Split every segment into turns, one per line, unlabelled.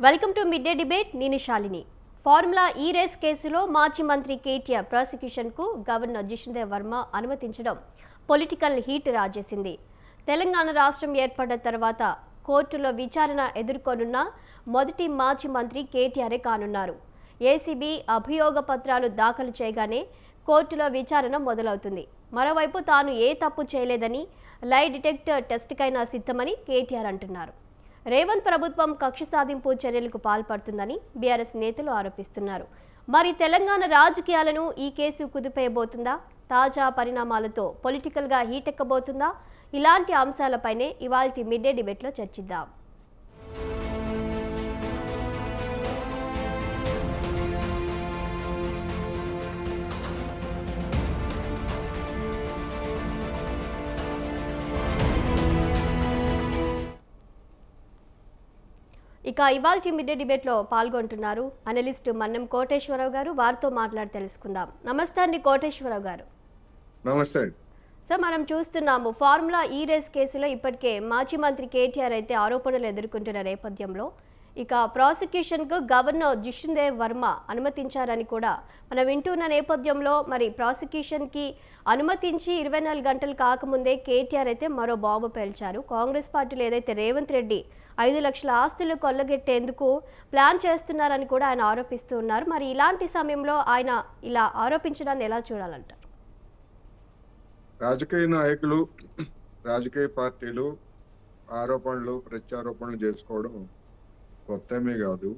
Welcome to mid day debate. నేను Shalini. Formula ఈ race కేసులో మాజీ మంత్రి కేటీఆర్ ప్రాసిక్యూషన్కు గవర్నర్ జిష్ణుదేవ్ వర్మ అనుమతించడం పొలిటికల్ హీట్ రాజేసింది. తెలంగాణ రాష్ట్రం ఏర్పడ్డ తర్వాత కోర్టులో విచారణ ఎదుర్కొనున్న మొదటి మాజీ మంత్రి కేటీఆరే కానున్నారు. ఏసీబీ అభియోగ పత్రాలు దాఖలు చేయగానే కోర్టులో విచారణ మొదలవుతుంది. మరోవైపు తాను ఏ తప్పు చేయలేదని లై డిటెక్టర్ టెస్ట్కైనా సిద్ధమని కేటీఆర్ అంటున్నారు. రేవంత్ ప్రభుత్వం కక్ష సాధింపు చర్యలకు పాల్పడుతుందని బీఆర్ఎస్ నేతలు ఆరోపిస్తున్నారు. మరి తెలంగాణ రాజకీయాలను ఈ కేసు కుదిపేయబోతుందా? తాజా పరిణామాలతో పొలిటికల్గా హీటెక్కబోతుందా? ఇలాంటి అంశాలపైనే ఇవాల్టి మిడ్ డే డిబేట్లో చర్చిద్దాం. ఇక ఇవాల్టి మిడ్ డే డిబేట్లో పాల్గొంటున్నారు అనలిస్ట్ మన్నం కోటేశ్వరరావు గారు. వారితో మాట్లాడి తెలుసుకుందాం. నమస్తే అండి కోటేశ్వరరావు గారు.
నమస్తే.
సార్, మనం చూస్తున్నాము ఫార్ములా ఈ రేస్ కేసులో ఇప్పటికే మాజీ మంత్రి కేటీఆర్ అయితే ఆరోపణలు ఎదుర్కొంటున్న నేపథ్యంలో ఇక ప్రాసిక్యూషన్కు గవర్నర్ జిష్ణుదేవ్ వర్మ అనుమతించారని కూడా మనం వింటున్న నేపథ్యంలో మరి ప్రాసిక్యూషన్కి అనుమతించి 24 గంటలు కాకముందే కేటీఆర్ అయితే మరో బాంబు పేల్చారు. కాంగ్రెస్ పార్టీలో ఏదైతే రేవంత్ రెడ్డి 5 లక్షల ఆస్తులు కొల్లగెట్టేందుకు ప్లాన్ చేస్తున్నారని కూడా ఆయన ఆరోపిస్తూ ఉన్నారు. మరి ఇలాంటి సమయంలో ఆయన ఇలా ఆరోపించడాన్ని ఎలా చూడాలంటారు?
రాజకీయ నాయకులు, రాజకీయ పార్టీలు ఆరోపణలు ప్రత్యారోపణలు చేసుకోవడం కొత్తమీ కాదు.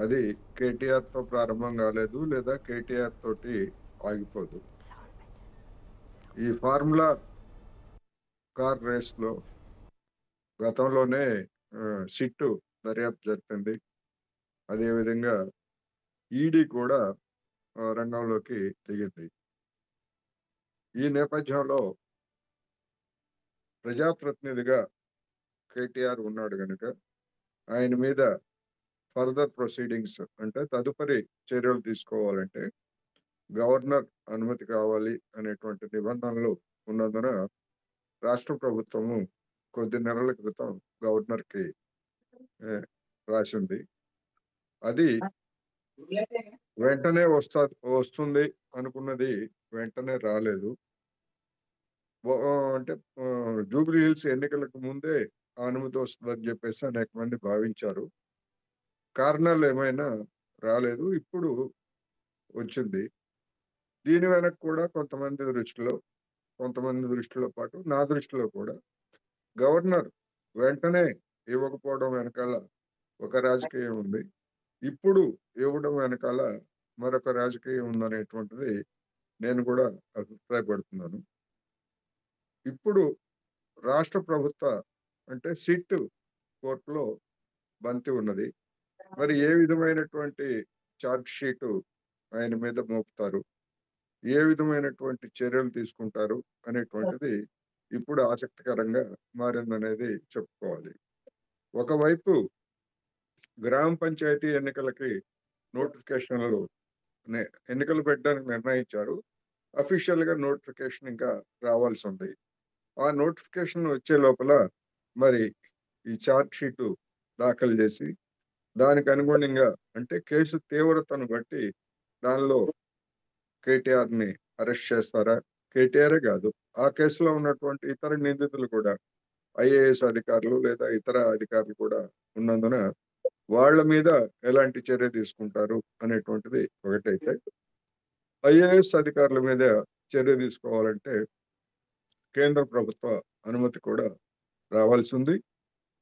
అది కేటీఆర్తో ప్రారంభం కాలేదు, లేదా కేటీఆర్ తోటి ఆగిపోదు. ఈ ఫార్ములా కార్ రేస్లో గతంలోనే సిట్టు దర్యాప్తు జరిపింది. అదేవిధంగా ఈడీ కూడా రంగంలోకి దిగింది. ఈ నేపథ్యంలో ప్రజాప్రతినిధిగా కేటీఆర్ ఉన్నాడు కనుక ఆయన మీద ఫర్దర్ ప్రొసీడింగ్స్ అంటే తదుపరి చర్యలు తీసుకోవాలంటే గవర్నర్ అనుమతి కావాలి అనేటువంటి నిబంధనలు ఉన్నందున రాష్ట్ర ప్రభుత్వము కొద్ది నెలల క్రితం గవర్నర్కి రాసింది. అది వెంటనే వస్తుంది అనుకున్నది వెంటనే రాలేదు. అంటే జూబ్లీ హిల్స్ ఎన్నికలకు ముందే అనుమతి వస్తుందని చెప్పేసి అనేక మంది భావించారు. కారణాలు ఏమైనా రాలేదు, ఇప్పుడు వచ్చింది. దీని వెనక కూడా కొంతమంది దృష్టిలో పాటు నా దృష్టిలో కూడా గవర్నర్ వెంటనే ఇవ్వకపోవడం వెనకాల ఒక రాజకీయం ఉంది, ఇప్పుడు ఇవ్వడం వెనకాల మరొక రాజకీయం ఉందనేటువంటిది నేను కూడా అభిప్రాయపడుతున్నాను. ఇప్పుడు రాష్ట్ర ప్రభుత్వ అంటే సిట్ కోర్టులో బంతి ఉన్నది. మరి ఏ విధమైనటువంటి ఛార్జ్ షీటు ఆయన మీద మోపుతారు, ఏ విధమైనటువంటి చర్యలు తీసుకుంటారు అనేటువంటిది ఇప్పుడు ఆసక్తికరంగా మారిందనేది చెప్పుకోవాలి. ఒకవైపు గ్రామ పంచాయతీ ఎన్నికలకి నోటిఫికేషన్లు ఎన్నికలు పెట్టడానికి నిర్ణయించారు. అఫీషియల్గా నోటిఫికేషన్ ఇంకా రావాల్సి ఉంది. ఆ నోటిఫికేషన్ వచ్చే లోపల మరి ఈ ఛార్జ్ షీటు దాఖలు చేసి దానికి అనుగుణంగా అంటే కేసు తీవ్రతను బట్టి దానిలో కేటీఆర్ని అరెస్ట్ చేస్తారా? కేటీఆరే కాదు, ఆ కేసులో ఉన్నటువంటి ఇతర నిందితులు కూడా ఐఏఎస్ అధికారులు లేదా ఇతర అధికారులు కూడా ఉన్నందున వాళ్ళ మీద ఎలాంటి చర్య తీసుకుంటారు అనేటువంటిది ఒకటైతే, ఐఏఎస్ అధికారుల మీద చర్య తీసుకోవాలంటే కేంద్ర ప్రభుత్వ అనుమతి కూడా రావాల్సి ఉంది.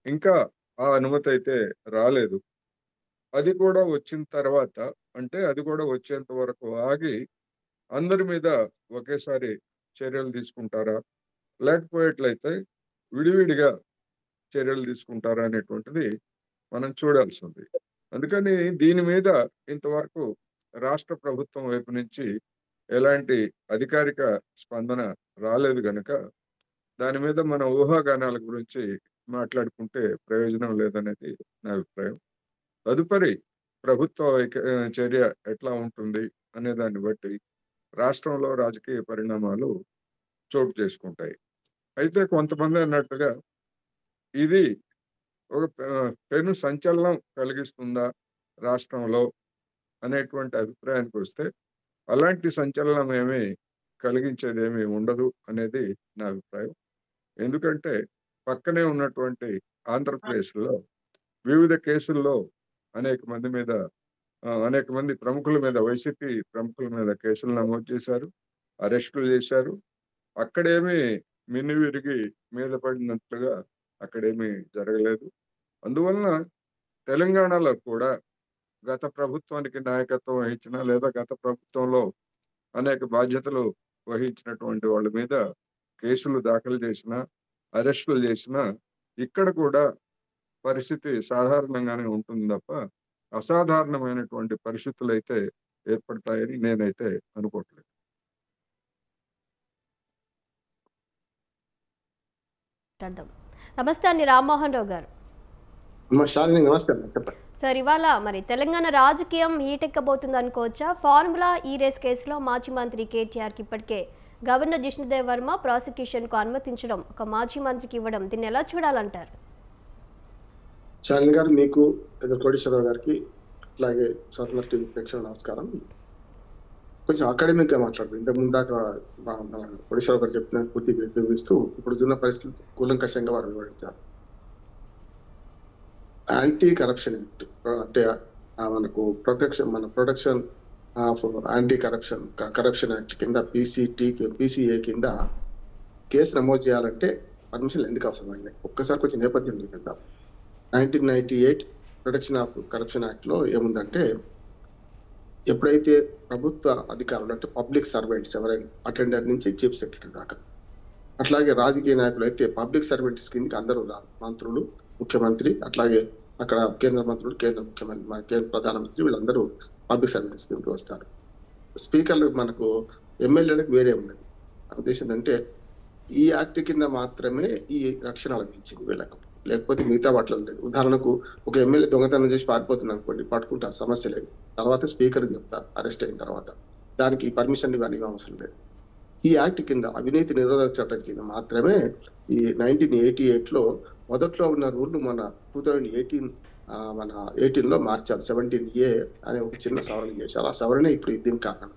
ఇంకా ఆ అనుమతి అయితే రాలేదు. అది కూడా వచ్చిన తర్వాత అంటే అది కూడా వచ్చేంత వరకు ఆగి అందరి మీద ఒకేసారి చర్యలు తీసుకుంటారా, లేకపోయేట్లయితే విడివిడిగా చర్యలు తీసుకుంటారా అనేటువంటిది మనం చూడాల్సి ఉంది. అందుకని దీని మీద ఇంతవరకు రాష్ట్ర ప్రభుత్వం వైపు నుంచి ఎలాంటి అధికారిక స్పందన రాలేదు కనుక దాని మీద మన ఊహాగానాల గురించి మాట్లాడుకుంటే ప్రయోజనం లేదనేది నా అభిప్రాయం. తదుపరి ప్రభుత్వ చర్య ఎట్లా ఉంటుంది అనే దాన్ని బట్టి రాష్ట్రంలో రాజకీయ పరిణామాలు చోటు చేసుకుంటాయి. అయితే కొంతమంది అన్నట్టుగా ఇది ఒక పెను సంచలనం కలిగిస్తుందా రాష్ట్రంలో అనేటువంటి అభిప్రాయానికి వస్తే, అలాంటి సంచలనం ఏమీ కలిగించేదేమీ ఉండదు అనేది నా అభిప్రాయం. ఎందుకంటే పక్కనే ఉన్నటువంటి ఆంధ్రప్రదేశ్‌లో వివిధ కేసుల్లో అనేక మంది మీద అనేక మంది ప్రముఖుల మీద వైసీపీ ప్రముఖుల మీద కేసులు నమోదు చేశారు. అరెస్టులు చేశారు. అక్కడేమీ మిన్నివిరిగి మీద పడినట్లుగా అక్కడేమీ జరగలేదు. అందువలన తెలంగాణలో కూడా గత ప్రభుత్వానికి నాయకత్వం వహించిన లేదా గత ప్రభుత్వంలో అనేక బాధ్యతలు వహించినటువంటి వాళ్ళ మీద కేసులు దాఖలు చేసినా, అరెస్టులు చేసినా ఇక్కడ కూడా పరిస్థితి సాధారణంగానే ఉంటుంది తప్ప, అసాధారణమైనటువంటి పరిస్థితులైతే ఏర్పడతాయని నేనైతే అనుకోవట్లేదు.
మాట్లాడదాం. నమస్తే అండి రామ్మోహన్ రావు గారు.
శాలిని నమస్తే అమ్మా, చెప్పండి.
సార్, ఇవాళ మరి తెలంగాణ రాజకీయం హీటెక్కబోతుంది అనుకోవచ్చా? ఫార్ములా ఈ రేస్ కేసులో మాజీ మంత్రి కేటీఆర్కి ఇప్పటికే గవర్నర్ జిష్ణుదేవ్ వర్మ ప్రాసిక్యూషన్కు అనుమతించడం, ఒక మాజీ మంత్రికి ఇవ్వడం, దీన్ని ఎలా చూడాలంటారు?
శాలిని గారు, మీకు కోటేశ్వరరావు గారికి అలాగే స్వతంత్ర టీవీ ప్రేక్షకుల నమస్కారం. కొంచెం అకాడమిక్ గా మాట్లాడుతుంది. ఇంతకు ముందాక కోటేశ్వరరావు గారు చెప్పిన పూర్తిగా వివరిస్తూ ఇప్పుడు ఉన్న పరిస్థితి కూలంకషంగా వారు వివరించారు. యాంటీ కరప్షన్ యాక్ట్ అంటే మనకు protection of anti corruption act కింద పీసీఏ కింద కేసు నమోదు చేయాలంటే పర్మిషన్లు ఎందుకు అవసరం అయినాయి? ఒక్కసారి కొంచెం నేపథ్యం వెళ్దాం. 1998 ప్రొటెక్షన్ ఆఫ్ కరప్షన్ యాక్ట్ లో ఏముందంటే, ఎప్పుడైతే ప్రభుత్వ అధికారులు అంటే పబ్లిక్ సర్వెంట్స్ ఎవరైనా అటెండర్ నుంచి చీఫ్ సెక్రటరీ దాకా, అట్లాగే రాజకీయ నాయకులు అయితే పబ్లిక్ సర్వెంట్స్ కిందకి అందరూ మంత్రులు, ముఖ్యమంత్రి, అట్లాగే అక్కడ కేంద్ర మంత్రులు, కేంద్ర ముఖ్యమంత్రి, కేంద్ర ప్రధానమంత్రి, వీళ్ళందరూ పబ్లిక్ సర్వెంట్స్ కిందకి వస్తారు. స్పీకర్లు మనకు ఎమ్మెల్యేలకు వేరే ఉన్నది. ఉద్దేశం అంటే ఈ యాక్ట్ కింద మాత్రమే ఈ రక్షణ లభించింది వీళ్ళకు, లేకపోతే మిగతా వాటిలో లేదు. ఉదాహరణకు ఒక ఎమ్మెల్యే దొంగతనం చేసి పారిపోతుంది అనుకోండి, పట్టుకుంటారు, సమస్య లేదు. తర్వాత స్పీకర్ చెప్తారు అరెస్ట్ అయిన తర్వాత, దానికి పర్మిషన్ ఇవన్నీ అవసరం లేదు. ఈ యాక్ట్ కింద అవినీతి నిరోధక చట్టం కింద మాత్రమే ఈ 1988 లో మొదట్లో ఉన్న రూల్ మన 2018 లో మార్చారు. 17A అనే ఒక చిన్న సవరణ చేశారు. ఆ సవరణ ఇప్పుడు దీనికి కారణం.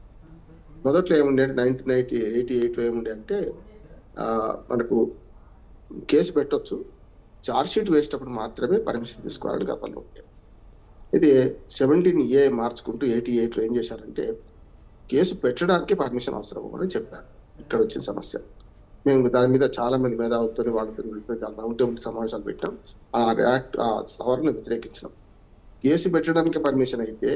మొదట్లో ఏముండే 1988 లో ఏముండే అంటే మనకు కేసు పెట్టొచ్చు, చార్జ్ షీట్ వేసేటప్పుడు మాత్రమే పర్మిషన్ తీసుకోవాలని గతంలో ఉండే. ఇది 17A మార్చుకుంటూ 88 లో ఏం చేశారంటే కేసు పెట్టడానికి పర్మిషన్ అవసరం అని చెప్పారు. ఇక్కడ వచ్చిన సమస్య. మేము దాని మీద చాలా మంది మేధావులతో వాళ్ళతో రౌండ్ టేబుల్ సమావేశాలు పెట్టాం. ఆ సవరణ వ్యతిరేకించినాం. కేసు పెట్టడానికి పర్మిషన్ అయితే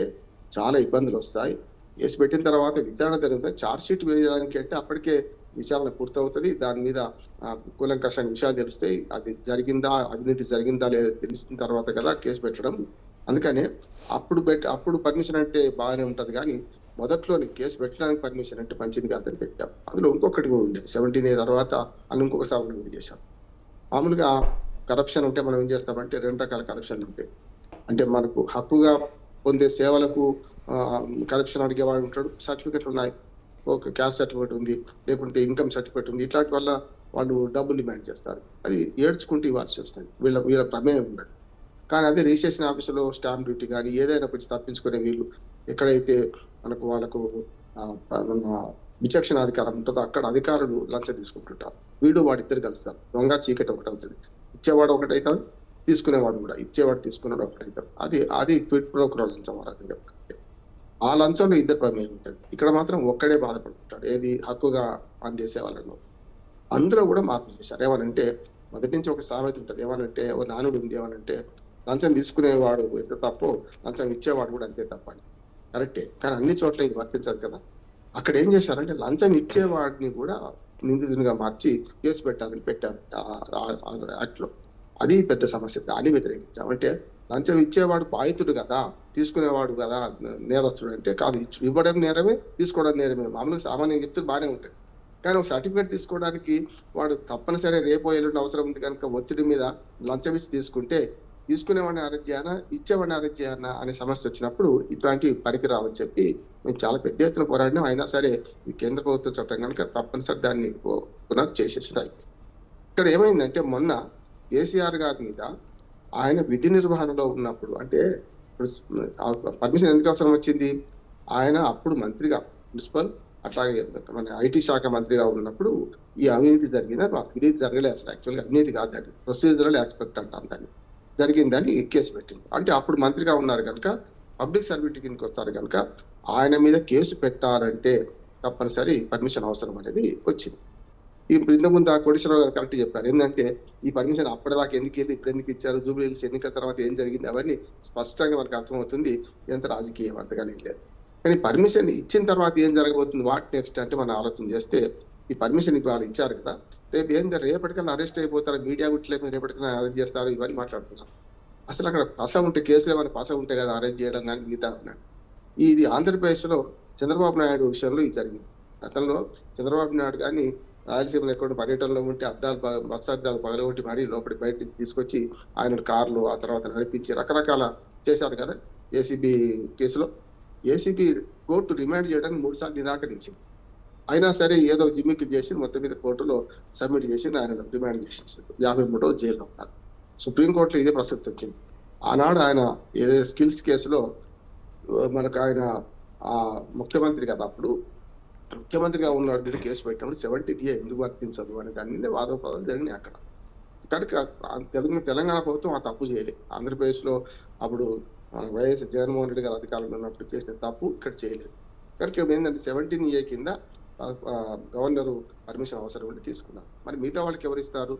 చాలా ఇబ్బందులు వస్తాయి. కేసు పెట్టిన తర్వాత విచారణ జరుగుతుంది. చార్జ్ షీట్ వేయడానికి అంటే అప్పటికే విచారణ పూర్తవుతుంది. దాని మీద కూలంకషంగా విషయాలు తెలుస్తాయి. అది జరిగిందా, అవినీతి జరిగిందా లేదా తెలిసిన తర్వాత కదా కేసు పెట్టడం. అందుకనే అప్పుడు పర్మిషన్ అంటే బాగానే ఉంటది, కానీ మొదట్లోని కేసు పెట్టడానికి పర్మిషన్ అంటే మంచిది కాదని పెట్టాం. అందులో ఇంకొకటి కూడా ఉండే 17A తర్వాత అని ఇంకొక సవరణ కూడా చేశాం. మామూలుగా కరప్షన్ ఉంటే మనం ఏం చేస్తామంటే 2 రకాల కరప్షన్ ఉంటాయి. అంటే మనకు హక్కుగా పొందే సేవలకు కరప్షన్ అడిగేవాడు ఉంటాడు. సర్టిఫికెట్లు ఉన్నాయి, ఒక క్యాస్ట్ సర్టిఫికెట్ ఉంది, లేకుంటే ఇన్కమ్ సర్టిఫికెట్ ఉంది, ఇట్లాంటి వల్ల వాళ్ళు డబ్బులు డిమాండ్ చేస్తారు. అది ఏడ్చుకుంటూ ఇవ్వాల్సి వస్తుంది. వీళ్ళ ప్రమేయం ఉండదు. కానీ అదే రిజిస్ట్రేషన్ ఆఫీసులో స్టాంప్ డ్యూటీ కానీ ఏదైనా కొంచెం తప్పించుకునే వీళ్ళు ఎక్కడైతే వాళ్ళకు విచక్షణ అధికారం ఉంటుందో అక్కడ అధికారులు లంచం తీసుకుంటుంటారు. వీడు వాడిద్దరు కలుస్తారు. దొంగ చీకటి ఒకటి అవుతుంది. ఇచ్చేవాడు ఒకటైతాడు, తీసుకునేవాడు కూడా. ఇచ్చేవాడు తీసుకునేవాడు ఒకటైతాడు. అది క్విడ్ ప్రో క్వో లంచం అని చెప్తారు. ఆ లంచంలో ఇద్దరు ప్రమేయం ఉంటుంది. ఇక్కడ మాత్రం ఒక్కడే బాధపడుతుంటాడు. ఏది హక్కుగా అందేసే వాళ్ళలో. అందరూ కూడా మార్పు చేశారు. ఏమనంటే మొదటి నుంచి ఒక సామెత ఉంటుంది. ఏమనంటే ఓ నానుడు ఉంది, ఏమనంటే లంచం తీసుకునేవాడు ఎంత తప్పో లంచం ఇచ్చేవాడు కూడా అంతే తప్ప అని. కరెక్టే, కానీ అన్ని చోట్ల ఇది వర్తించదు కదా. అక్కడ ఏం చేశారంటే లంచం ఇచ్చేవాడిని కూడా నిందితునిగా మార్చి కేసు పెట్టాలని పెట్టారు యాక్ట్ లో. అది పెద్ద సమస్య. దాన్ని వ్యతిరేకించాం. అంటే లంచం ఇచ్చేవాడు బాధితుడు కదా, తీసుకునేవాడు కదా నేరస్తుడు అంటే కాదు. ఇవ్వడం నేరమే, తీసుకోవడం నేరమే. మామూలుగా సామాన్యంగా చెప్తే బాగానే ఉంటుంది. కానీ ఒక సర్టిఫికేట్ తీసుకోవడానికి వాడు తప్పనిసరి రేపో ఎల్లుండి అవసరం ఉంది కనుక ఒత్తిడి మీద లంచం ఇచ్చి తీసుకుంటే తీసుకునేవాడిని అరెస్ట్ చేయాలా, ఇచ్చేవాడిని అరెస్ట్ చేయాలా అనే సమస్య వచ్చినప్పుడు ఇట్లాంటి పనికిరావని చెప్పి మేము చాలా పెద్ద ఎత్తున పోరాడినాం. అయినా సరే ఇది కేంద్ర ప్రభుత్వ చట్టం కనుక తప్పనిసరి దాన్ని పునర్ చేసేసినాయి. ఇక్కడ ఏమైందంటే మొన్న కేసీఆర్ గారి మీద ఆయన విధి నిర్వహణలో ఉన్నప్పుడు అంటే ఇప్పుడు పర్మిషన్ ఎందుకు అవసరం వచ్చింది? ఆయన అప్పుడు మంత్రిగా మున్సిపల్ అట్లాగే మన ఐటీ శాఖ మంత్రిగా ఉన్నప్పుడు ఈ అవినీతి అవినీతి జరగలేదు అసలు. యాక్చువల్గా అవినీతి కాదు, దాన్ని ప్రొసీజరల్ ఆస్పెక్ట్ అంటాం, దాన్ని జరిగిందని కేసు పెట్టింది. అంటే అప్పుడు మంత్రిగా ఉన్నారు కనుక పబ్లిక్ సర్వీస్ కిందకి వస్తారు కనుక ఆయన మీద కేసు పెట్టాలంటే తప్పనిసరి పర్మిషన్ అవసరం అనేది వచ్చింది. ఇప్పుడు ఇంతకుముందు ఆ కోటేశ్వరరావు గారు కరెక్ట్ చెప్పారు. ఏంటంటే ఈ పర్మిషన్ అప్పటిదాకా ఎందుకు వెళ్ళి ఇప్పుడు ఎందుకు ఇచ్చారు, జూబ్లీ హిల్స్ ఎన్నికల తర్వాత ఏం జరిగింది అవన్నీ స్పష్టంగా మనకు అర్థమవుతుంది. ఎంత రాజకీయం అంతగానే లేదు. కానీ పర్మిషన్ ఇచ్చిన తర్వాత ఏం జరగబోతుంది, వాట్ నెక్స్ట్ అంటే మనం ఆలోచన చేస్తే ఈ పర్మిషన్ వాళ్ళు ఇచ్చారు కదా, రేపటికల్లా అరెస్ట్ అయిపోతారు, మీడియా గుట్లేక రేపటికల్లా అరెస్ట్ చేస్తారు, ఇవన్నీ మాట్లాడుతున్నారు. అసలు అక్కడ పస ఉంటే కేసులు ఏమైనా పస ఉంటే కదా అరెస్ట్ చేయడం కానీ మిగతా ఉన్నాడు. ఇది ఆంధ్రప్రదేశ్ లో చంద్రబాబు నాయుడు విషయంలో ఇది జరిగింది. గతంలో చంద్రబాబు నాయుడు కానీ రాయలసీమలో ఎక్కడ పర్యటనలో ఉంటే బస్సు అద్దాలు పగలగొట్టి మరీ లోపలి బయట తీసుకొచ్చి ఆయన కార్లు ఆ తర్వాత నడిపించి రకరకాల చేశారు కదా. ఏసీబీ కేసులో ఏసీబీ కోర్టు రిమాండ్ చేయడానికి 3 సార్లు నిరాకరించింది. అయినా సరే ఏదో జిమ్మికి చేసి మొత్తం మీద కోర్టులో సబ్మిట్ చేసి ఆయన రిమాండ్ చేసేసాడు. 53 రోజులు జైల్లో ఉన్నారు. సుప్రీంకోర్టులో ఇదే ప్రసక్తి వచ్చింది. ఆనాడు ఆయన ఏదైతే స్కిల్స్ కేసులో మనకు ఆయన ముఖ్యమంత్రి కదా, అప్పుడు ముఖ్యమంత్రిగా ఉన్నాడు మీద కేసు పెట్టినప్పుడు 70TA ఎందుకు వర్తించదు అనే దాని మీద వాదోపదాలు జరిగినాయి అక్కడ. తెలంగాణ ప్రభుత్వం ఆ తప్పు చేయలేదు. ఆంధ్రప్రదేశ్ లో అప్పుడు వైఎస్ జగన్మోహన్ రెడ్డి గారు అధికారంలో ఉన్నప్పుడు చేసిన తప్పు ఇక్కడ చేయలేదు. కనుక ఏంటంటే 17A కింద గవర్నర్ పర్మిషన్ అవసరం ఉండి తీసుకున్నారు. మరి మిగతా వాళ్ళకి ఎవరు ఇస్తారు?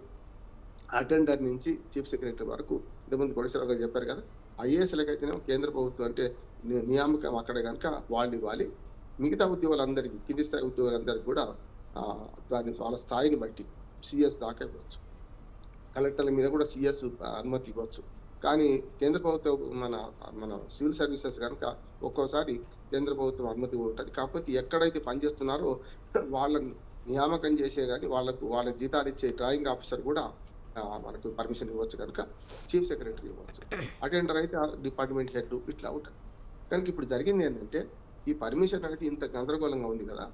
అటెండర్ నుంచి చీఫ్ సెక్రటరీ వరకు ఇంతకుముందు కోటేశ్వరరావు గారు చెప్పారు కదా, ఐఏఎస్లకైతేనే కేంద్ర ప్రభుత్వం అంటే నియామకం అక్కడే కనుక వాళ్ళు ఇవ్వాలి. మిగతా ఉద్యోగులందరికీ కింది స్థాయి ఉద్యోగులందరికీ కూడా దాని వాళ్ళ స్థాయిని బట్టి సిఎస్ దాకా ఇవ్వచ్చు. కలెక్టర్ల మీద కూడా సిఎస్ అనుమతి ఇవ్వచ్చు. కానీ కేంద్ర ప్రభుత్వం మన సివిల్ సర్వీసెస్ కనుక ఒక్కోసారి కేంద్ర ప్రభుత్వం అనుమతి ఉంటుంది. కాకపోతే ఎక్కడైతే పనిచేస్తున్నారో వాళ్ళని నియామకం చేసే కానీ వాళ్ళ జీతాలు ఇచ్చే డ్రాయింగ్ ఆఫీసర్ కూడా మనకు పర్మిషన్ ఇవ్వచ్చు కనుక చీఫ్ సెక్రటరీ ఇవ్వచ్చు. అటెండర్ అయితే డిపార్ట్మెంట్ హెడ్ ఇట్లా ఉంటుంది. కనుక ఇప్పుడు జరిగింది ఏంటంటే ఈ పర్మిషన్ అనేది ఇంత గందరగోళంగా ఉంది కదా.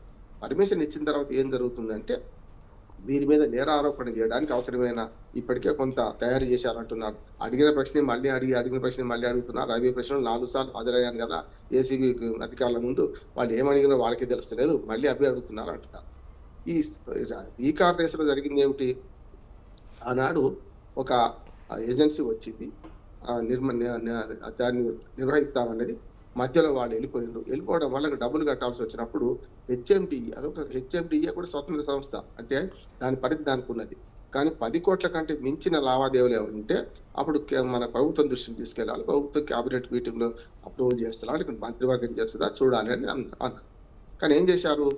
పర్మిషన్ ఇచ్చిన తర్వాత ఏం జరుగుతుందంటే దీని మీద నేర ఆరోపణ చేయడానికి అవసరమైన ఇప్పటికే కొంత తయారు చేశారంటున్నారు. అడిగిన ప్రశ్న మళ్ళీ అడిగిన ప్రశ్న మళ్ళీ అడుగుతున్నారు. 50 ప్రశ్నలు 4 సార్లు హాజరయ్యాను కదా ఏసీబీ అధికారుల ముందు, వాళ్ళు ఏమడిగినా వాళ్ళకి తెలుస్తలేదు, మళ్ళీ అవి అడుగుతున్నారు అంటున్నారు. ఈ కార్ రేసులో జరిగింది ఏమిటి? ఆనాడు ఒక ఏజెన్సీ వచ్చింది, దాన్ని నిర్వహిస్తామనేది. మధ్యలో వాళ్ళు వెళ్ళిపోవడం వల్ల డబ్బులు కట్టాల్సి వచ్చినప్పుడు హెచ్ఎండిఏ కూడా స్వతంత్ర సంస్థ, అంటే దాని పరిధి దానికి ఉన్నది. కానీ 10 కోట్ల కంటే మించిన లావాదేవీలు ఏమైనా ఉంటే అప్పుడు మన ప్రభుత్వం దృష్టికి తీసుకెళ్ళాలి, ప్రభుత్వం క్యాబినెట్ మీటింగ్ లో అప్రూవల్ చేస్తారా, మంత్రివర్గం చేస్తుందా చూడాలి అని అన్నారు. కానీ ఏం చేశారు?